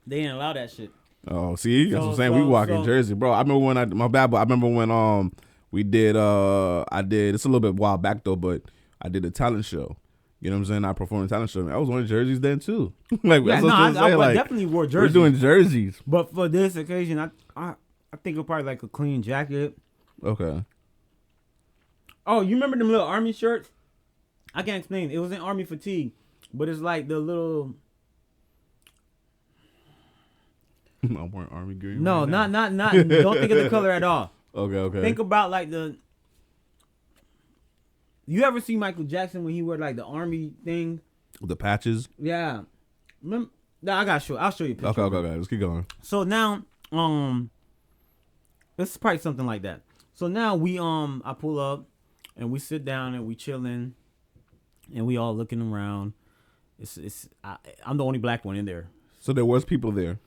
S3: they didn't allow that shit.
S2: Oh, see, that's what I'm saying. We walking jersey, bro. I remember when I remember when we did I did. It's a little bit while back though, but I did a talent show. You know what I'm saying? I performed a talent show. I was wearing jerseys then too. I
S3: definitely wore jerseys.
S2: We're doing jerseys.
S3: But for this occasion, I think it'll probably like a clean jacket.
S2: Okay.
S3: Oh, you remember them little army shirts? I can't explain. It was in army fatigue, but it's like the little.
S2: I'm wearing army green.
S3: No,
S2: right
S3: not. Don't think of the color at all.
S2: Okay.
S3: Think about like the. You ever see Michael Jackson when he wore like the army thing?
S2: The patches.
S3: Yeah. Remember? Nah, I'll show you a picture.
S2: Okay. Let's keep going.
S3: So now, this is probably something like that. So now I pull up and we sit down and we chilling, and we all looking around. I'm the only black one in there.
S2: So there was people there.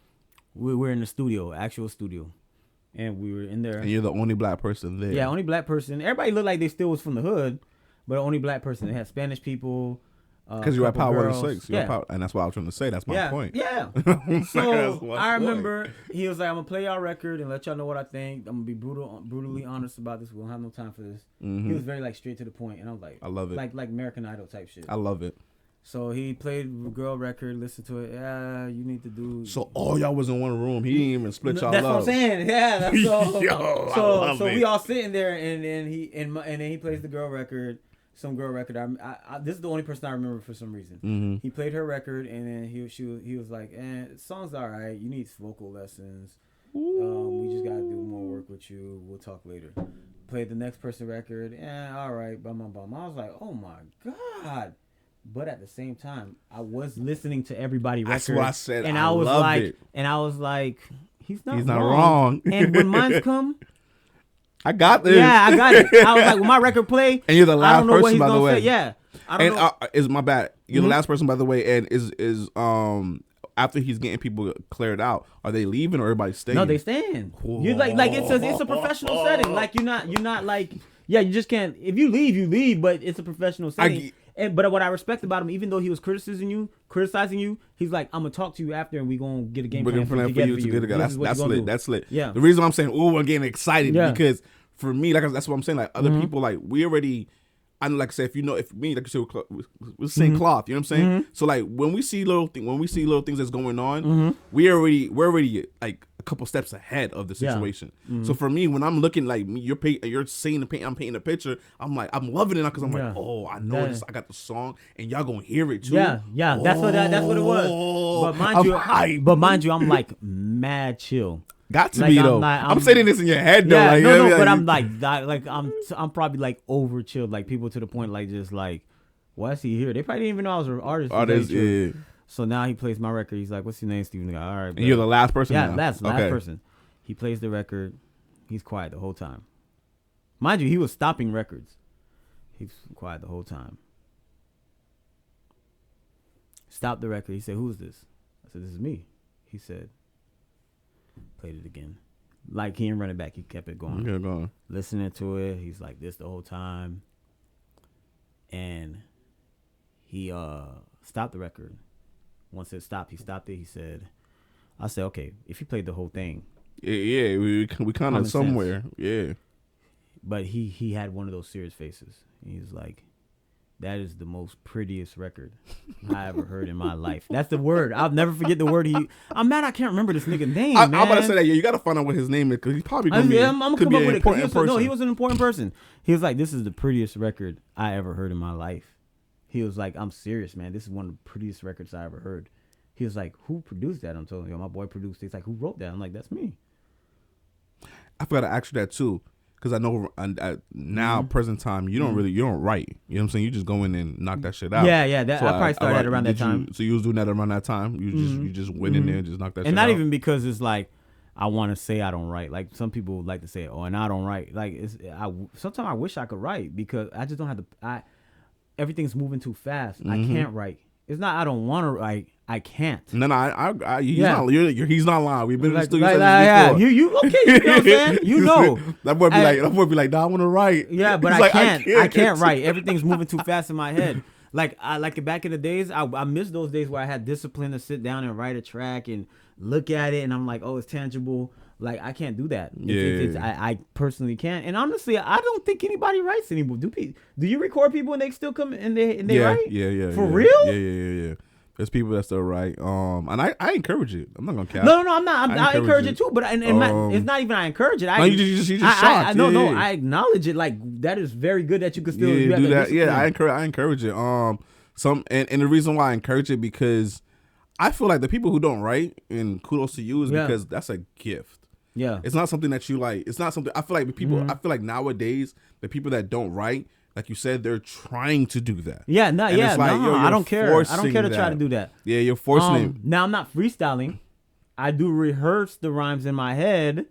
S3: We're in the studio, actual studio. and we were in there.
S2: And you're the only black person there.
S3: Yeah, only black person. Everybody looked like they still was from the hood, but only black person. They had Spanish people.
S2: Because you're at Power 106.
S3: Yeah.
S2: And that's what I was trying to say. That's my point.
S3: Yeah.
S2: That's
S3: So
S2: my
S3: I
S2: point.
S3: remember he was like, I'm going to play y'all record and let y'all know what I think. I'm going to be brutally honest about this. We don't have no time for this. He was very like straight to the point. And I was like,
S2: I love it.
S3: Like American Idol type shit.
S2: I love it.
S3: So he played girl record, listened to it. Yeah, you need to do.
S2: So all y'all was in one room. He didn't even split y'all
S3: That's
S2: up.
S3: what I'm saying. Yeah. That's so.
S2: Yo, I
S3: so
S2: love it.
S3: we all sitting there, and then he plays the girl record. Some girl record. I this is the only person I remember for some reason. He played her record, and then he was like, the song's all right. You need vocal lessons. We just gotta do more work with you. We'll talk later. Played the next person record. All right. Bum. I was like, oh my god. But at the same time, I was listening to everybody record.
S2: That's what I said.
S3: And
S2: I
S3: was
S2: loved
S3: like,
S2: it.
S3: and I was like, he's not
S2: not wrong.
S3: And when mine's come.
S2: I got this.
S3: Yeah, I got it. I was like, when my record play,
S2: And you're the
S3: I
S2: last
S3: don't know what
S2: person,
S3: he's
S2: by the
S3: gonna
S2: way.
S3: say. Yeah, I don't
S2: And
S3: know.
S2: is my bad. You're the last person, by the way. And is after he's getting people cleared out, are they leaving or everybody staying?
S3: No, they stand. You like it's a professional setting. Like you're not like you just can't. If you leave. But it's a professional setting. But what I respect about him, even though he was criticizing you, he's like, I'm gonna talk to you after, and we gonna get a game plan
S2: for
S3: together
S2: you to get together. That's lit. That's lit.
S3: Yeah.
S2: The reason I'm saying, I'm getting excited because for me, that's what I'm saying. Like other people, like we already. I like I said, if me, like you said, we're the same cloth. You know what I'm saying? So like when we see little things that's going on, we're already like a couple steps ahead of the situation. So for me, when I'm looking like me, you're seeing the paint, I'm painting a picture. I'm like, I'm loving it because I'm like, I know this. I got the song, and y'all gonna hear it too.
S3: Yeah. That's what it was. But mind you, I'm like mad chill.
S2: Got to
S3: Like,
S2: be though. I'm saying this in your head though.
S3: Yeah,
S2: like,
S3: no,
S2: like,
S3: but I'm like I'm probably like over chilled, like people to the point like just like, why is he here? They probably didn't even know I was an artist.
S2: yeah.
S3: So now he plays my record. He's like, what's your name, Steven? All right,
S2: And you're the last person.
S3: yeah,
S2: now?
S3: last
S2: Okay.
S3: person. He plays the record. He's quiet the whole time. Mind you, he was stopping records. He's quiet the whole time. Stopped the record. He said, who's this? I said, this is me. He said, played it again. Like he didn't run it back. He kept it going.
S2: Okay, go on.
S3: Listening to it. He's like this the whole time. And he stopped the record. Once it stopped, he stopped it. He said, I said, okay, if he played the whole thing.
S2: Yeah, we kind of somewhere. Yeah.
S3: But he had one of those serious faces. He was like, that is the most prettiest record I ever heard in my life. That's the word. I'll never forget the word I'm mad I can't remember this nigga's name, man.
S2: I'm about to say that. Yeah, you got to find out what his name is because he's probably going to be,
S3: I'm
S2: could
S3: come
S2: be
S3: up
S2: an
S3: with it. 'Cause
S2: important person.
S3: No, he was an important person. He was like, this is the prettiest record I ever heard in my life. He was like, I'm serious, man. This is one of the prettiest records I ever heard. He was like, who produced that? I'm telling you, my boy produced it. He's like, who wrote that? I'm like, that's me.
S2: I forgot to ask you that too. Because I know now, present time, you don't write. You know what I'm saying? You just go in and knock that shit out.
S3: Yeah. I probably started around that time.
S2: So you was doing that around that time? You just went in there and just knocked that shit out?
S3: And not even because it's like, I want to say I don't write. Like some people like to say, and I don't write. Like sometimes I wish I could write because I just don't have to. Everything's moving too fast. I can't write. It's not I don't want to write. I can't.
S2: No, he's not lying. We've been in the studio
S3: before. You okay? You know what I'm saying? You know.
S2: That boy be like, nah, I want to write.
S3: Yeah, but
S2: He's
S3: I can't write. Everything's moving too fast in my head. Like back in the days, I miss those days where I had discipline to sit down and write a track and look at it, and I'm like, oh, it's tangible. Like I can't do that. I personally can't. And honestly, I don't think anybody writes anymore. Do you record people and they still come and they write?
S2: Yeah.
S3: For real?
S2: Yeah. There's people that still write. And I encourage it. I'm not gonna cap.
S3: No, I'm not. I encourage it too. But it's not even I encourage it.
S2: No, you just shocked.
S3: No, I acknowledge it. Like that is very good that you can still
S2: do that. Yeah, I
S3: discipline.
S2: encourage it. And the reason why I encourage it because I feel like the people who don't write, and kudos to you, is because that's a gift.
S3: Yeah,
S2: it's not something that you like. It's not something. I feel like the people. I feel like nowadays the people that don't write, like you said, they're trying to do that.
S3: Yeah, no,
S2: and
S3: yeah,
S2: it's like,
S3: no, I don't care. I don't care to
S2: that.
S3: try to do that.
S2: Yeah, you're forcing it.
S3: Now I'm not freestyling. I do rehearse the rhymes in my head.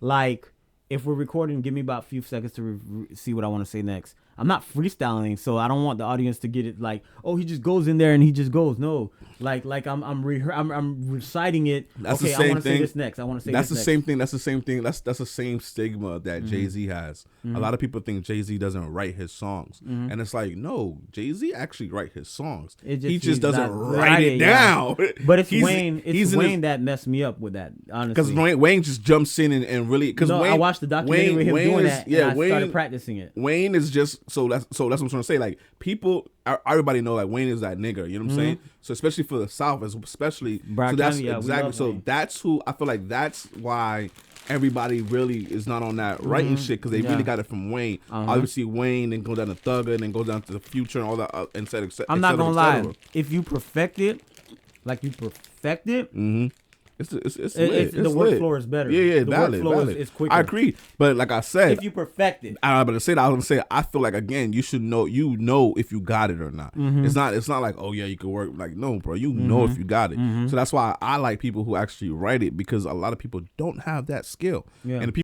S3: Like if we're recording, give me about a few seconds to see what I want to say next. I'm not freestyling, so I don't want the audience to get it like, oh, he just goes in there and he just goes. No, like I'm reciting it.
S2: That's
S3: okay,
S2: the same
S3: I want to
S2: thing.
S3: say this next. I want to say
S2: That's
S3: this
S2: the
S3: next.
S2: same thing. That's the same thing. That's the same stigma that Jay-Z has. A lot of people think Jay-Z doesn't write his songs, and it's like, no, Jay-Z actually write his songs. He just
S3: he's
S2: doesn't
S3: not
S2: write it down.
S3: But it's
S2: He's-
S3: Wayne. It's
S2: he's in
S3: Wayne
S2: his-
S3: that messed me up with that. Honestly,
S2: Because Wayne just jumps in and really. Because
S3: no, I watched the documentary with him doing that. And I started practicing it.
S2: Wayne is just so that's what I'm trying to say. Like people, everybody know like Wayne is that nigga. You know what I'm saying? So especially for the South, especially
S3: Broward
S2: so that's
S3: County, yeah, we
S2: exactly.
S3: love
S2: So
S3: Wayne.
S2: that's who I feel like. That's why everybody really is not on that writing shit because they
S3: Yeah.
S2: really got it from Wayne. Obviously Wayne, then go down to Thugger, and then go down to the Future and all that. And et cetera,
S3: I'm not
S2: et cetera,
S3: gonna
S2: et
S3: lie.
S2: cetera.
S3: If you perfect it, like you perfect it,
S2: It's lit.
S3: the
S2: It's
S3: workflow
S2: lit.
S3: is better.
S2: Yeah,
S3: The
S2: valid,
S3: workflow
S2: valid.
S3: is quicker.
S2: I agree, but like I said,
S3: if you perfect it.
S2: I was gonna say I feel like again you should know if you got it or not. It's not like, oh yeah, you can work, like, no, bro, you know if you got it. So that's why I like people who actually write it, because a lot of people don't have that skill.
S3: Yeah.
S2: And the